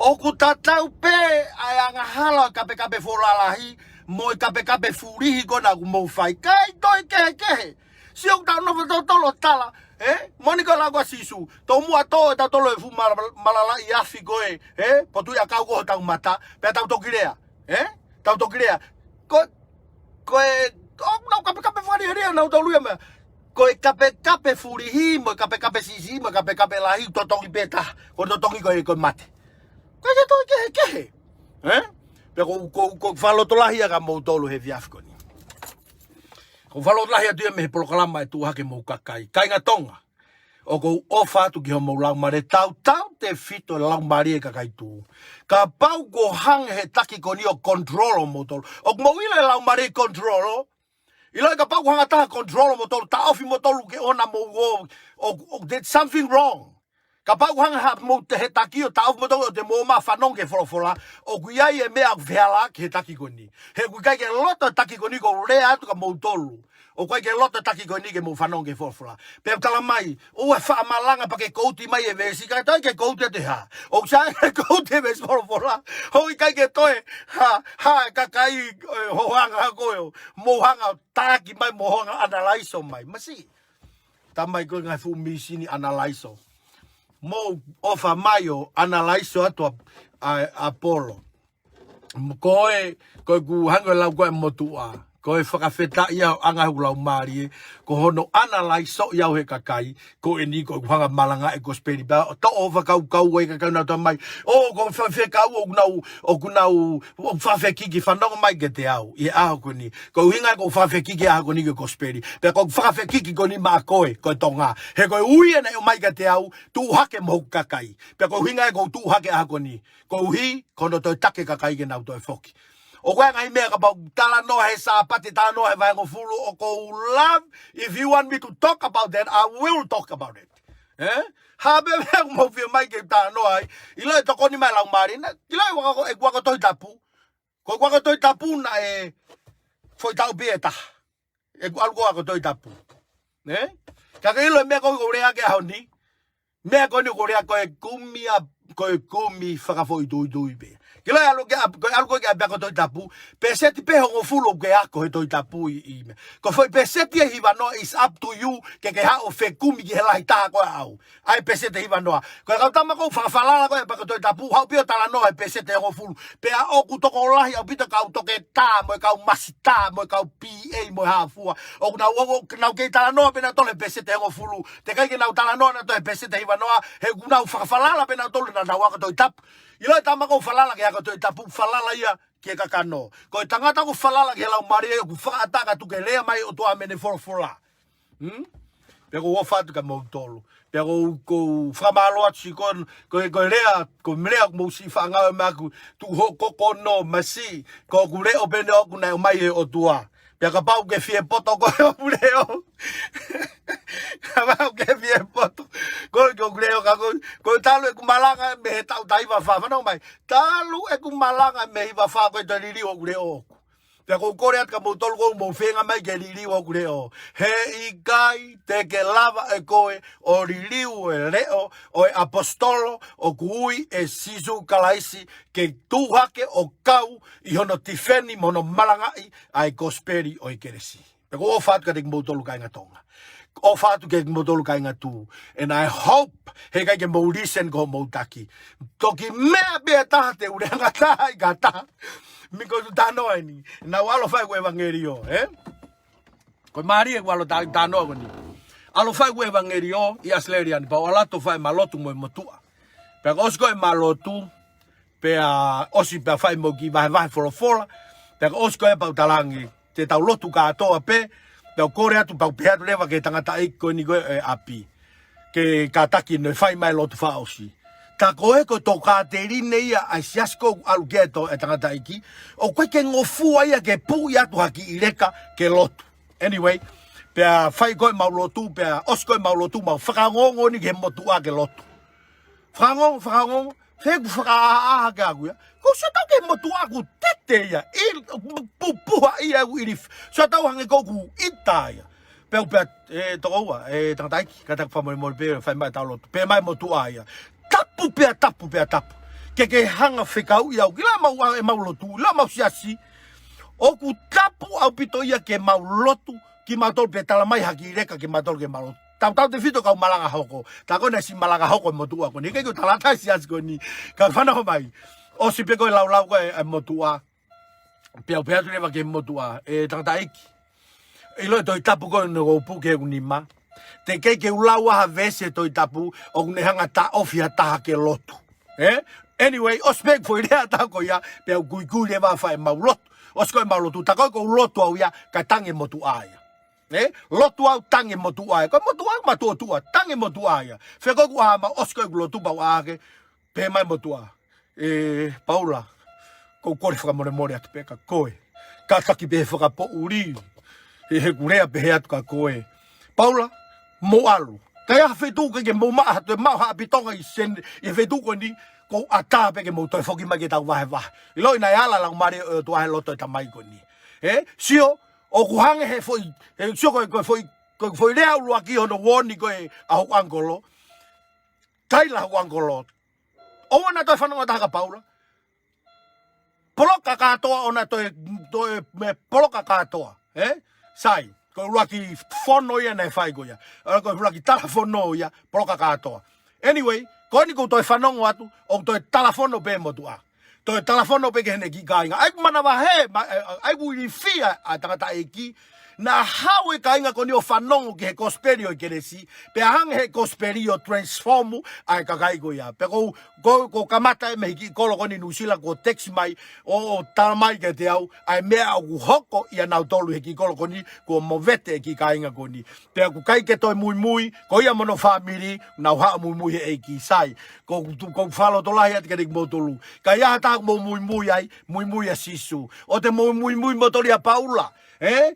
[SPEAKER 1] o ku tatau pe ayanga hala kape folalahi moi kape furihi kona ku mo fai kai toi keke si o tau no tolo tala monika la gua Sisu to mua to ta tolo fu malala i afi koe potu ya kau ko tau mata pe tau tokirea tau tokirea ko no kape fari ria no tolu ya ko kape furihi mo kape sisi mo kape lahi to tongi beta ko to tongi ko mate Kaya to keke. Pero ko falo to lahia ka mo tolu he viafko ni. Ko falo lahia tu me proclama tu ha ke mo kakai. Kai nga tonga. O ko ofa tu ki mo lang mare tau te fito lang mare ka kai tu. Ka pau ko hang he taki ko ni o control mo tolu. O mo ile lang mare control. Ila ka pau hanga ta control mo tolu ta ofi mo tolu ke ona mo o did something wrong. Kapau hanga mo te he taki o tau mo tau te mo ma whanong ke wholofola o kuiai e mea wheala ke he taki koni. He kui kai ke loto taki koni ko rea atu ka mo tolu. O kai ke loto taki koni ke mo whanong ke wholofola. Pea tala mai, o e whaamalanga pa ke kouti mai e vesi, kai toi ke kouti te ha. O sa ke kouti e vesi wholofola. O kai ke toi, kakai hohanga koe, mohanga taki mai mohanga analaiso mai. Masi, tamai koe ngai fu misini analaiso. Mo ofa mayo analaiso atu Apollo. Koe ku hango lau koe motua. Koe whakawheta ia anga fakalaumalie. Ko hono analaiso iau he kakai. Ko e ni ko hanga malanga e ko speri. To o whakau e kakau nau tamai. O ko whakau o kunau whawhekiki whanonga mai ke te au. I aho ko ni. Ko hinga ko whawhekiki aho ko ni ko speri. Pe ko whawhekiki ko ni maa koe tonga. He koe uia na o mai ke te au. Tu hake mo kakai. Pe ko hinga ko tu hake aho ko ni. Ko uhi kono toi take kakai ke nau toi whoki. O koe ngai mea ka pau tala no he sāpati, tala no he vaengo fulu, o ko love, if you want me to talk about that, I will talk about it. Habe mea mo fia mai ke tala no hai, ilo e toko ni mai lau mari, ilo e wako toi tapu, ko wako toi tapu na e foi tau bie ta, e algo wako toi tapu. Kaka ilo e mea ko rea ke hao ni, me ko ni ko rea ko kumia ko kumi fakafo i be ke la algo que abia ko to tapu peseti pe ho fulo ke ako to tapu I me ko foi peseti hiva no is up to you ke ha o fe kumi ke la ita ko au ai peseti hiva no ko ka tama ko fala ko pa ko to tapu ha pio tala no ai peseti ho fulo pe a o ku to ko la ya pito ka to ke ta mo ka masita mo ka pa mo ha fu o na ke tala no pe na to le peseti ho fulo te ka ke na tala no na to peseti hiva no he ku na fala pe na to na wa ko to tapu ilo tama ko falala ke ako to tapu falala ia ke kakano ko tangata ko falala ke la marie ku fa ataka tu ke le mai o to amene fola pero o fatu ka mo tolo pero ko famalo atsi kon ko lea ko mlea mo si fanga maku tu ho ko no masi ko kule o bene o kuna mai o tua pe ka pau ke fie poto ko muleo ka ke fie poto ko leo ka ko talu ku malanga me tau tai va fa no mai talu e ku malanga me va fa ko to liliu o leo pe ko korea ka mo tol ko mo feinga mai ke liliu o leo he I kai te ke lava e koe o liliu e leo o apostolo o kui e Sisu kalaisi ke tuhake o kau I hono tifeni mono malangai ai kosperi o I keresi pe ko o fat ka te mo tol ka ngatonga o fatu ke modolo ka inga tu and I hope he ka ke mo listen ko mo taki toki mea be ta te ure nga ta ga ta mi ko ta no ni na walo fai ko evangelio ko mari e walo ta no ni alo fai ko evangelio I aslerian pa wala to fai malotu mo motua pe osko e malotu pe a osi pe fai mo ki vai fola pe osko e pa talangi te tau lotu ka to pe Tau korea tu pau pehatu lewa ke tangata iko ni koe api. Ke kataki no fai mai lotu whaosi. Ka koe ko tō kāterine ia ai siasko alu kia to e tangata iki. O koe ke ngofua ia ke pū ia tu haki I reka ke lotu. Anyway, pea fai koe mau lotu, pea osko mau lotu, mau whakangongo ni ke motua ke lotu. Whakangongo, Fegu whakaaha ke aku ia. Ko sa tau ke motua aku tete ia. Pupuha ia aku irif. Sa tau hange koku ita ia. Peu pea, tokoua, tangataiki. Katak whamori pere, whai mai tau lotu. Pea mai motua ia. Tapu. Ke hanga fekau ia. Kila mau lotu, la mau siasi. Oku tapu au pito ia ke mau lotu. Ki matol pe talamai haki reka ke matol ke mau lotu. Tau te fito kau malanga hoko. Ta kona si malanga hoko motua ko ni ke ko talata si as ko ni. Ka fana ho mai. O si pe ko lau ko e motua. Pe tu leva ke motua e tanta iki. Ilo to tapu ko no go pu ke unima. Te ke ulau ha vese to tapu o ne hanga ta ofia ta ke lotu. Anyway, o spek foi rea ta ko ya pe ku leva fa mau lotu. O sko mau lotu ta ko lotu au ya ka tange motua ya. Lotu au tange motua ko motua matutua tange motua ya fe ko ama osko lotu ba ake pe mai motua Paula ko kore fa more at peka koe ka taki be fa po uri he kurea be at ka koe Paula mo alu ka fe tu ke mo ma to ma ha pitonga I sen e fe tu ko ni ko ata pe ke mo to foki ma ke ta wa I lo ina ala la mari to ha loto ta mai ko ni sio o kuhange he foi sio ko foi lea lu aki hono woni ko a angolo taila angolo o na to fano ta ka Paula poloka ka to ona to me poloka ka to sai ko lu aki fono ia na fai go ya ko lu aki telefono ia poloka ka to anyway ko ni ko to fano atu o to telefono be motua to telefono pe ke ne ki kainga ai mana wa he ai wi fia a tangata eki na hawe kainga ko ni o fanongo ke kosperio keresi pe hang he kosperio transformu ai kakaigo ya pe ko kamata me ki ko lo ni nusila ko text mai o tamai ke te au ai me au hoko ia na tolu he ki ko ni ko movete ki kainga ko ni pe ko kai ke to mui ko ia mono famili na ha mui e ki sai ko falo to la ya ke mo tolu ka ya ta mui ai Sisu o te mui motoria Paula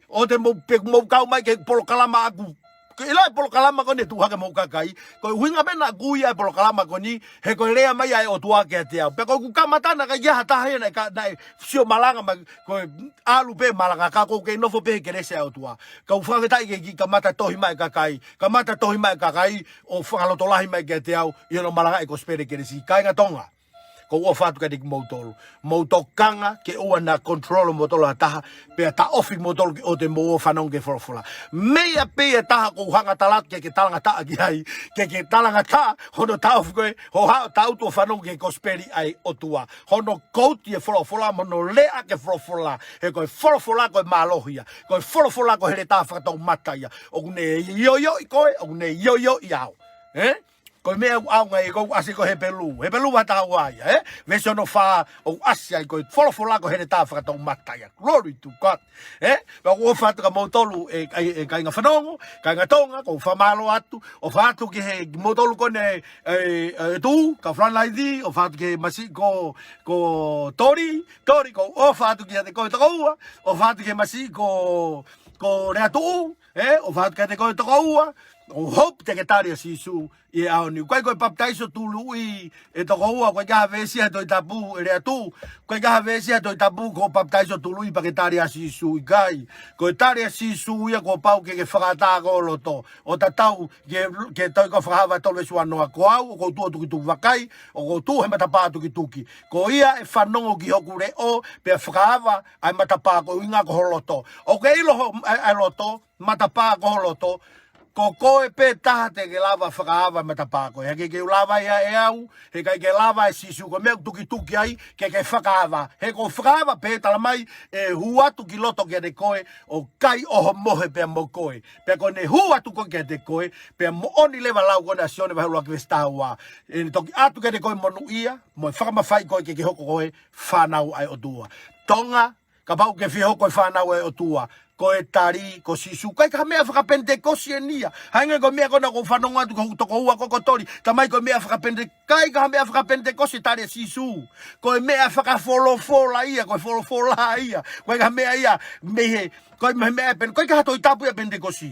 [SPEAKER 1] o te mo kau mai ke polo kalama aku ila polo kalama ko ni tuha ke mo kakai ko winga bena guia polo kalama ko ni he ko lea mai ai o tua ke te pe ko kamata na ka ya ta he na ka na sio malanga ko alu pe malanga ka ko ke no fo pe ke rese o tua ka ufa veta ke kamata tohi mai kakai kamata tohi mai kakai o falo to lahi mai ke te au i no malanga e ko spere ke resi kai nga tonga ko o fatu ka dik motolo motokanga ke o na control motolo taha pe ta ofi motolo o te mo fanong ke forfola me ya pe taha ko hanga talat ke talanga ta ki ai ke talanga ta hono ta of ko ho ha ta auto fanong ke kosperi ai o tua hono kouti e forfola mono lea ke forfola e ko forfola ko malohia ko forfola ko hele ta fa to mataya o ne yo ko o ne yo yao ko me au ngai ko asi ko he pelu wa ta wa ya veso no fa o asi ko folo ko he ta fa to mata ya glory to god o fa to motolu e kai nga fanongo kai nga tonga ko fa malo atu o fa to ke he motolu ko ne tu ka Frontliners o fa to ke masi ko tori ko o fa to ke ko to o fa to ke masi ko Leatu'u o fa to ke ko to o hope te ke taria Sisu e au ni kai ko baptaiso tului e to ko ko ga vesia to tapu e tu ko ga vesia to tapu ko baptaiso tului pa ke taria Sisu gai ko taria Sisu ia ko pau ke frata ko loto o tatau ke to ko frava to le suano ko au ko tu vakai o ko tu he matapa tu ki tuki ko ia e fanongo ki hokure o pe frava ai matapa ko inga ko loto o ke ilo ai loto matapa ko loto ko e pe taha te ke lava faka'ofa matapako he ke lava ia e au he ke lava e Sisu ko me tuki ai ke faka'ofa he ko faka'ofa pe talamai e huatu ki loto ke de koe o kai o mohe pe mo koe pe ko ne huatu ko ke de koe pe mo oni leva lau ko nasione va lo ke stawa e toki atu ke de koe monu'ia mo fakamafai koe ke hoko koe whanau ai o tua tonga ka pau ke fiho koe whanau ai o tua ko e tari ko Sisu kai ka mea fakapente ko sienia hanga ko mea ko na ko fanonga tu ko toko ua ko tori tamai ko mea fakapente kai ka mea fakapente ko si tari Sisu ko mea fakafolofola ia ko folofola ia ko ka mea ia mehe ko mea pen ko ka to tapu ia pente ko si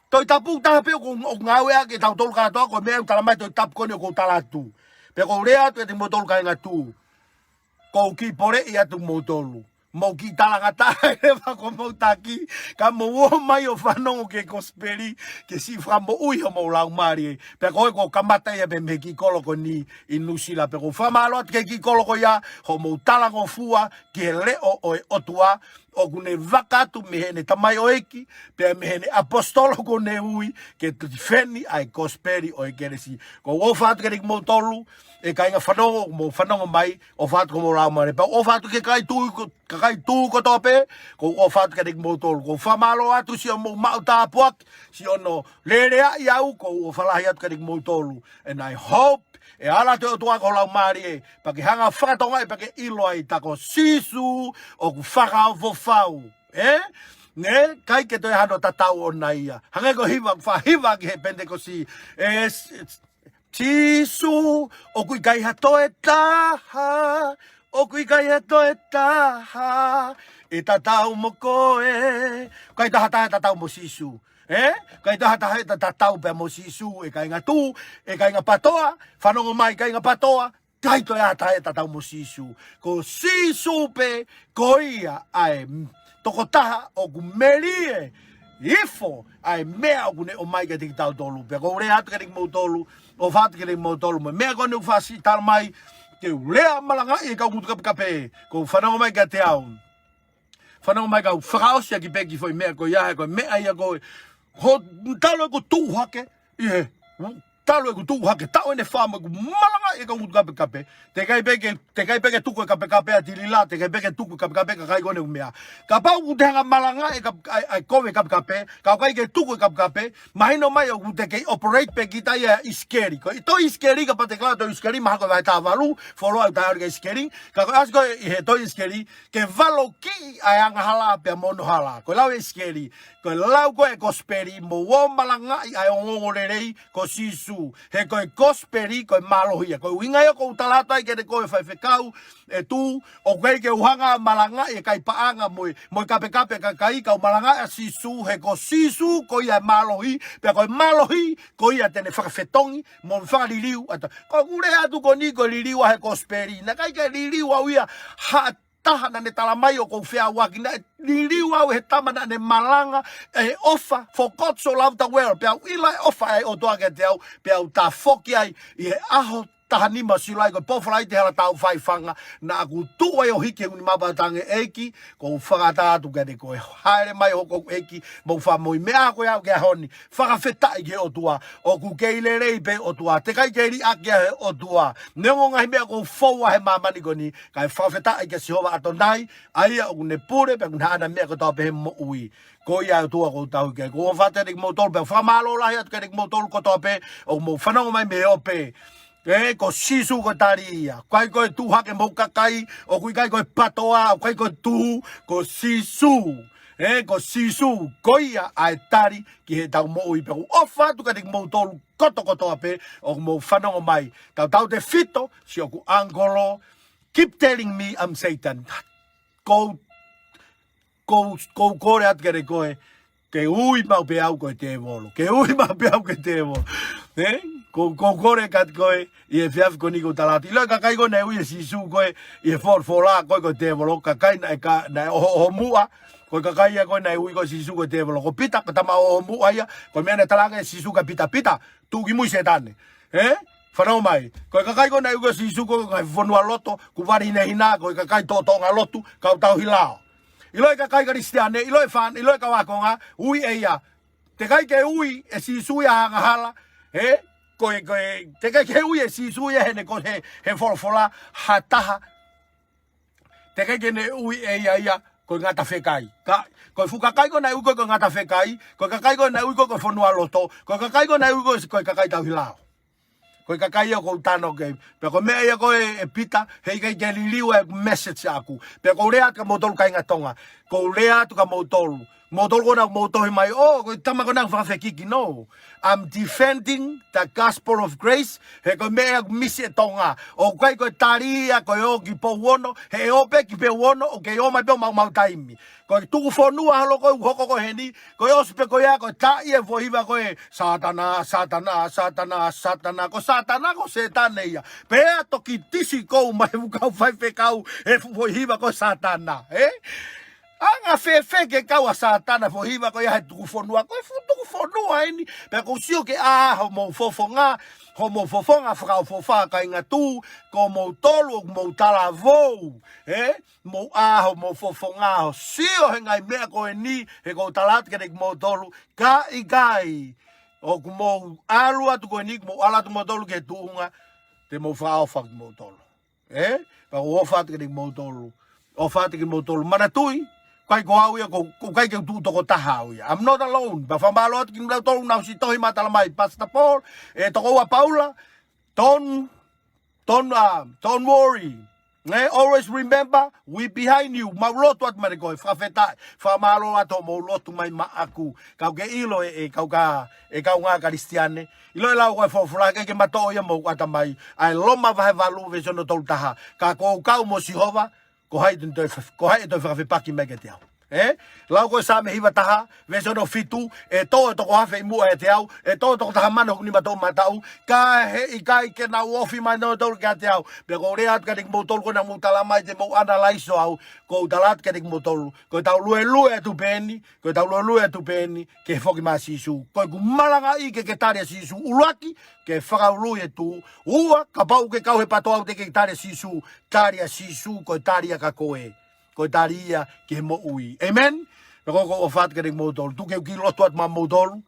[SPEAKER 1] to tapu ta pe ko ngawe ke ta tol ka to ko mea talamai to tap ko ne ko talatu pe ko rea to te motol ka ngatu ko ki pore ia tu motolu mo ki talanga ta e va ko matu'aki ka mo mai o fanongo ke kosperi ke si frambo ui o mo laumalie pe ko kamata ia be me ki kolo ko ni inusila pe ko fa malo ke ki kolo ko ya ho mo talanga fua ke le o tua o kune vakatu me hene tamai oeki pe me hene apostolo ko ne ui ke tu feni ai kosperi o ekeresi ko o fatu ke mo tolu e kai nga fanongo mai o fatu ko mo laumalie pe o fatu ke kai tu ko tope ko o fatu ke mo tolu ko fa malo atu si o mo mauta puak si ono lerea iau ko o falahi atu ke mo tolu and I hope e ala te o tua ko laumalie pa ke hanga whakatonga e pa ke ilo ai tako Sisu o ku faka'ofa ne kai ke to e hano tatau o naia hanga ko hiva ki he pende ko si Sisu o kui kai hato e taha o kui kai hato e taha e tatau mo koe kai taha tatau mo Sisu kai taha tatau pe mo Sisu e kai nga tu e kai nga patoa fanongo mai kai nga patoa kai to ya tatau mo Sisu ko Sisu pe koia ai toko taha o ku melie ifo ai mea o ne o mai ke tik tau tolu pe ko rea ke mo tolu o fat ke mo tolu me ko ne fasi tal mai te rea malanga e ka mutu kape ko fanongo mai ke te au fanongo mai ka frausia ki pe ki foi me ko ya ko me ai ko ho talo ko tu hake talo ko tu hake ta one fama ko malanga e ka mutu kape te kai peke tu ko kape atilila te kai peke tu ko kape ka kai gone umea ka pa u tenga malanga e ka ai kove kape ka kai ke tu ko kape mahino'i o te ke operate pe kita ya iskeri ko to iskeri ka pate claro to iskeri ma ko vai ta valu follow out ta iskeri ka asko e to iskeri ke valo ki ai anga hala pe mono hala ko lau iskeri ko lau ko e kosperi mo malanga ai o ngorerei ko Sisu Sisu, he koe kosperi, koe malohia, koe winga yo ko talata i kene koe fai fekau, e tu, o koe ke uhanga malanga e kai paanga moi kape kai ka malanga a Sisu, he ko Sisu, koe ia malohi, pe koe malohi, koe ia tene whakawhetongi, mon whaka liliu, ko ure atu ko ni ko liliu a he kosperi, na kai ke liliu au ia, ha taha na ne talamai o kou fekau'aki na liliu au he tama na ne malanga e ofa for God so loved the world pe au ila ofa ai o toa ke te au pe au tafoki ai i he aho taha nima silai ko pofalai te hala tau whaifanga na aku tua o hiki uni mabatange eki ko whakata atu ke te koe haere mai hoko eki mo whamoi mea koe au ke honi whakawhetai ke o tua o ku keile rei pe o tua te kai keiri aki he o tua nengo ngai mea ko whaua he mamani koni kai whakawhetai ke sihova ato nai aia o ne pure pe kuna ana mea ko tau pe he mo ui ko ia tua ko tau ke ko whaterik mo tolu pe whamalo lahi atu kerik mo tolu ko tau pe o mo whanongo mai me o pe ko Sisu ko taria, kai koe tu hake mo kakai, o kui kai koe patoa, o kai koe tu, ko Sisu, ko Sisu, koia ai tari, ki he tau mo ui peku, o whatu ka te mo tolu, koto ape, o mo whanongo mai, tau te fito, si o ku angolo, keep telling me I'm Satan, ko kore at kere koe, ke ui mau pe au koe te volo, ke ui mau pe au koe te volo, ko kore kat koe i e fiaf ko niko talati ilo ka kai ko nei ui e Sisu koe i e fola koe ko te volo ka kai na o mua ko ka kai ko nei ui ko Sisu ko te volo ko pita ka tama o mua ia ko mena talanga e Sisu ka pita tu ki mui setane whanau mai ko ka kai ko nei ui ko Sisu ko ka fonua loto ku vari nei hina ko ka kai totonga lotu ka tau hilao ilo ka kai kristiane ilo ka wakonga ui e ia te kai ke ui e Sisu ia hala koe te kai ke ui e Sisu ia hene ko he fola hataha te kai ke ne ui e ia ko ngata fekai ko fukakai ko na ui ko ngata fekai ko kakai ko na ui ko fonua loto ko kakai ko na ui ko kakai tau hilao ko kakai ko tano ke pe ko me ia ko e pita he kai ke liliu e message aku pe ko rea ka motol kai ngatonga ko rea tu ka motol ko na motol mai ko tama ko na whakawhekiki no I'm defending the gospel of grace he ko mea misi tonga o kai ko taria ko o ki po wono he ope ki pe wono o ke o mai pe mau taimi ko tu fonua halo ko hoko ko heni ko ospe ko ya ko ta ie voiva ko satana ko setane ia pe toki tisi ko mai ka fai fekau e voiva ko satana anga fe ke kaua satana fo hiva ko ia tu fonua ko tu fonua ini pe ko sio ke homo fofonga faka'ofa ka inga tu ko mo tolu mo talavo mo homo fofonga sio hengai me ko ni he ko talat ke mo tolu ka igai o mo alu atu ko ni mo ala tu mo tolu ke tuunga te mo faka'ofa mo tolu pa o fa ke mo tolu o fa ke mo tolu manatui kai ko au ia ko kai ke tu to taha au ia I'm not alone ba famalo ki mla to na si tohi mata mai Pastor Paul to wa Paula don't worry always remember we behind you ma lotu at mare ko fa feta fa malo ato mo lotu mai ma aku ka ke ilo ka nga kristiane ilo la ko fo fla ke mato ia mo ata mai ai loma va valu ve sono to taha ka ko mo Jehova ko hai to fa fe paki megetia lau ko sa me hiva taha ve sono fitu to ko hafe mu te au to taha mano ni mato matau ka he kai ke na ofi mai no to ka te au pe ko reat ka dik motol ko na mutala mai te mo analyze au ko dalat ka dik motol ko tau lu tu peni ke foki ma Sisu ko ku malanga i ke taria Sisu ulaki ke faka'ulu tu ua ka pau ke kau he pato au te ke taria Sisu ko taria ka koe ko taria ke mo ui amen ko ofat ke mo tol tu ke ki lotu at ma modol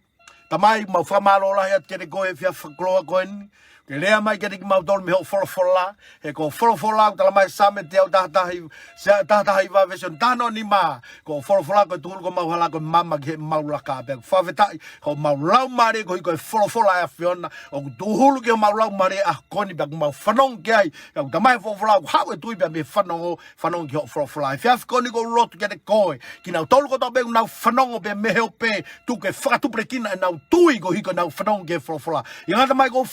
[SPEAKER 1] tamai ma famalo la ya ke ko e fia kloa koen Te rea mai ke mau tol me ho folofola, he ko folofola tala mai same te au tahi va version tano ni ma, ko folofola ko tuhul ko mau hala ko mama ke mau laka pe favetai ko mau lau mare ko folofola a Fiona o tuhul ke mau lau mare a koni pe mau fanong ke ai, ko tamai folofola ko hawe tui pe me fanong ke ho folofola. Fiaf koni ko rotu ke te koe, ki nau tolu ko tobe nau fanong pe me heo pe tu ke whakatu prekina nau tui ko hiko nau fanong ke folofola. Ia ngata mai ko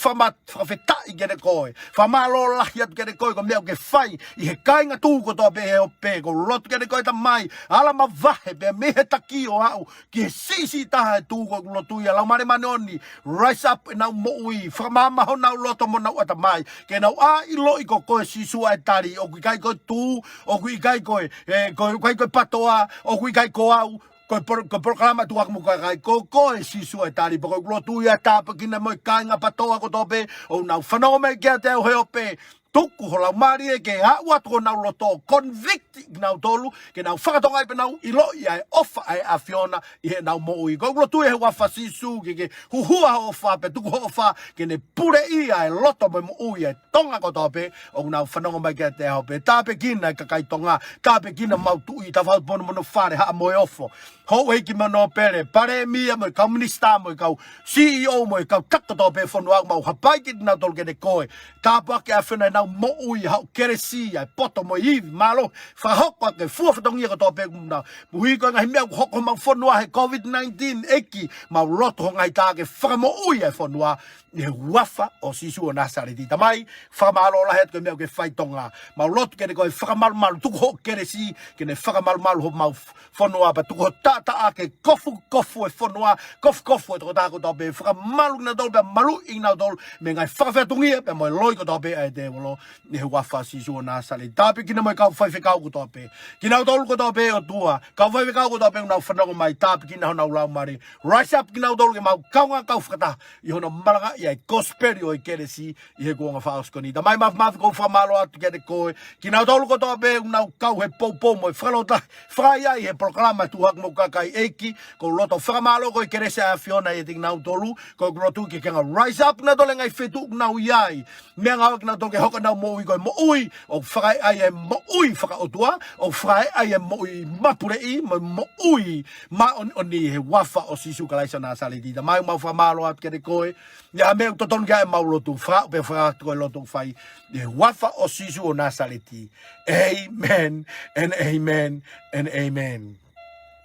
[SPEAKER 1] whafetai ke te koe, whamalo lahi atu ke te koe ko mea ke whai, i he kainga tū ko tō pe heo pe, ko rotu ke te koe ta mai, ala ma vahe pe me he taki o hau, ki he sisi taha e tū ko rotu ia, lau mare manoni, rise up e nau mo'ui, whamamaho nau loto mo nau ata mai, ke nau a ilo i ko koe Sisu ai tari, o kui kai koe tū, o kui kai koe, kai koe patoa, o kui kai ko au, ko programa tu aku muka kai ko Sisu ai tari poko lotu ia tapa kina mo kainga patoa ko tope o nau whanau me kia te o heope tuku hola marie ke ha watu nau loto convict nau tolu ke nau whakatonga i penau ilo ia ofa ai a Fiona i he nau mo'ui ko lotu e he wafa Sisu ke huhua ofa pe tuku ofa ke ne pure ia e loto me mo'ui e tonga ko tope o nau whanau mai kia te hope tape kina ka kai tonga tape kina mau tui ta whau pono mono whare ha mo e ofo ho eki mano pere pare mia mo komunista mo kau CEO mo kau takto tope Fono mau hapai ki na tol ke de koe tapa ke afena na mo ui ha keresi ai poto mo i malo fa hokwa ke fu fa dongi ko tope na hui ko ngai mea hokko mau Fono he COVID-19 eki mau roto ngai ta ke fa mo ui e Fono ni wafa o Sisu o Nasareti tamai fa malo la het ke mea ke fai tonga mau roto ke de koe fa mal tu ho keresi ke ne fa mal ho mau Fono pa tu ho ta ake kofu e Fonoa kofu e tota ko tope whaka malu na dol pe mahu'inga dol me ngai whakawhetungia pe mo loi ko tope ai te wolo ni he wafa Sisu o Nasareti tape kina mo kau fekau ko tope kina dol ko tope o tua kau fekau ko tope na whanongo mai tape kina na lau mari rise up kina dol ke mau kaunga kau whakata i hono malanga i ai kosperi o i keresi i he kuonga whaaskoni tamai maf ko whamalo atu ke te koe kina dol ko tope na kau he popo mo whakalota whaia i he programa tuak mo kai eki ko loto whakamalo ko i kerese a Fiona e ting nau tolu ko rotu ke kenga rise up na tole ngai fetu nau iai mea ngau na tole hoka nau mo'ui ko mo'ui o whakai ai e mo'ui whakaotua o whakai ai e mo'ui mapurei mo'ui ma oni he wafa o Sisu kalaisa Nasareti ta mai mau whamalo at kere koe ya mea toton kia e mau lotu whakau pe whakatu ko lotu whai he wafa o Sisu o Nasareti amen and amen and amen.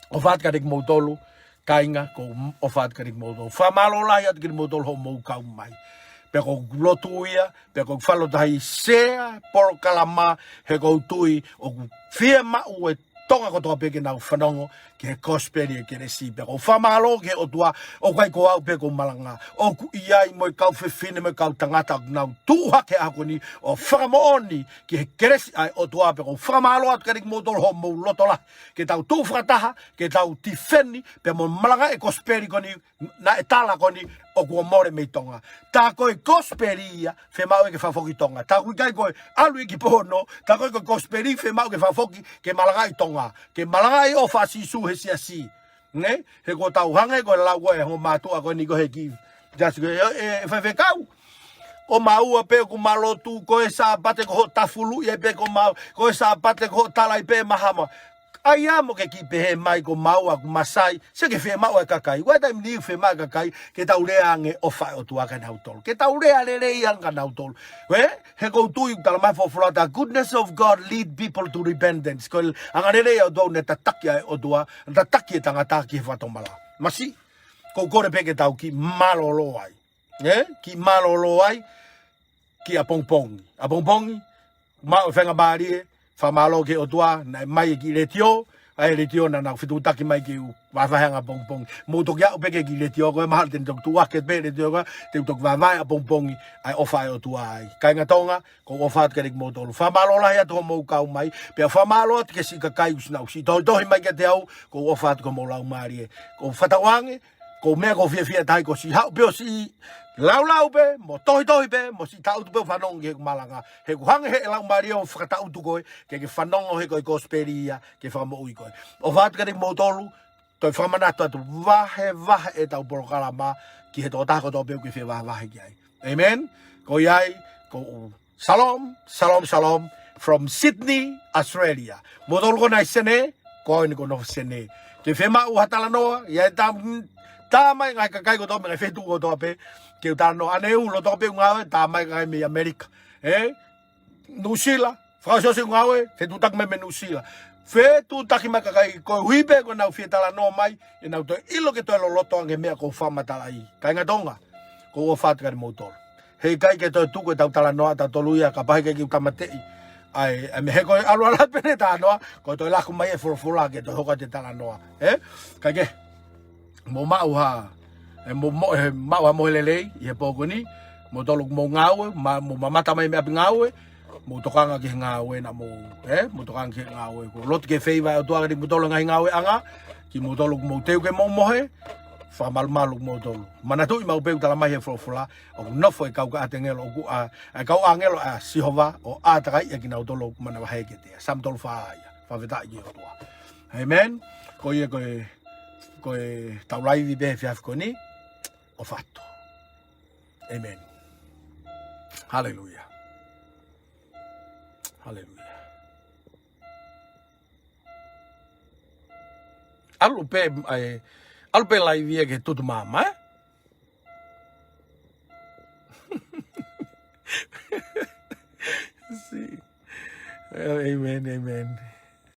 [SPEAKER 1] O fat ka dik mo tolu kainga ko o fat ka dik mo tolu famalo la ya dik mo tolu ho mo kau mai pe ko lotu ia pe ko falo dai sea por kalama he ko tui o Fiema'u e tonga ko tope ke nau whanongo ke kosperi ke resi pe ko famalo ke o tua o kai ko au pe ko malanga o ku iai mo kau fefine mo kau tangata nau tuha ke akoni o whakamooni ke keresi ai o tua pe ko famalo at karik mo tol ho mo lotola ke tau tu frataha ke tau tifeni pe mo malanga e kosperi koni na etala koni o ku more me tonga ta ko e kosperia Fiema'u ke fafoki tonga ta ku kai ko alu ki pono ta ko kosperi Fiema'u ke fafoki ke malanga i tonga ke malanga i o fa Sisu he si ne he ko tau hanga ko la ko ho matu'aki ko ni ko he ki just e fekau o mau pe ko malotu ko e sa pate ko tafulu e pe ko mau ko sa pate ko tala pe mahama ai amo ke ki pe mai ko mau aku masai se ke Fiema'u ka kai wa ta ni Fiema'u ka kai ke tau rea nge ofa o tua ka nau tol ke tau rea le yang ka nau tol he ko tu tala mai for the goodness of God lead people to repentance ko anga le o do ne tatakia o tua tatakia tanga taki fa tomala masi ko kore pe ke tau ki malolo ai ki malolo ai ki apongpongi ma fenga bari famalo ke o tua na mai ki letio ai letio na fitu taki mai ki wa hanga pongpong mo to ya pe ke ki letio ko ma ten tok tua ke pe letio ko te tok va pongpong ai ofa o tua ai kai nga tonga ko ofa ke mo to famalo la ya to mo kau mai pe famalo ke si ka kai usna si to mai ke te au ko ofa ko mo la marie ko fatawange ko me ko fie tai ko si ha pe si lau pe mo toi pe mo si tau pe fanong ke malanga he ko hang he lau mario fata utu ko ke fanong he ko kosperia ke Fiema'u ko o vat ka mo tolu to famana to vahe e tau por kalama ki he to ta ko to pe ke fe vahe ki ai Amen. Ko iai, ko shalom, shalom, shalom from Sydney, Australia. Modol ko na sene, ko ni ko no sene. Ke Fiema'u hatala noa, ia tamai ngai kakai ko to me fetu ko to pe. Ke utano enau lo to pe ngawe, tamai ngai me America. New Zealand, Franso se ngawe, fetu tak me New Zealand. Fetu tak ma kakai ko huibe ko na fietala no mai, e na to ilo ke to lo loto nge me ko fama talai. Kai ngatonga. Ko o fat ka motor. Hei kai ke to tu ko tau tala no ta toluia ka pai ke ki tamate. Ai me he ko alo ala pene ta no ko to la ku mai e furfula ke to ko te tala no. Kai ke mo mau ha mo mau mo lele ye poko ni mo tolu mo ngawe mo mamata mai me ngawe mo tokanga ki ngawe na mo mo tokanga ki ngawe ko lot ke feiva to aga di mo tolu ngai ngawe anga ki mo tolu mo teu ke mo mohe fa mal malu mo tolu mana tu mau pe tala mai e furfula o no foi kau ka atengelo o a kau angelo a sihova o a ta kai ki na tolu mana wa he ke te sam tolu fa veta ki o tua amen ko ye ko tau lai vi be fiaf ko ni o fatto. Amen. Hallelujah. Hallelujah. Alu pe lai vi ke tutu mama. Sí. Amen, amen.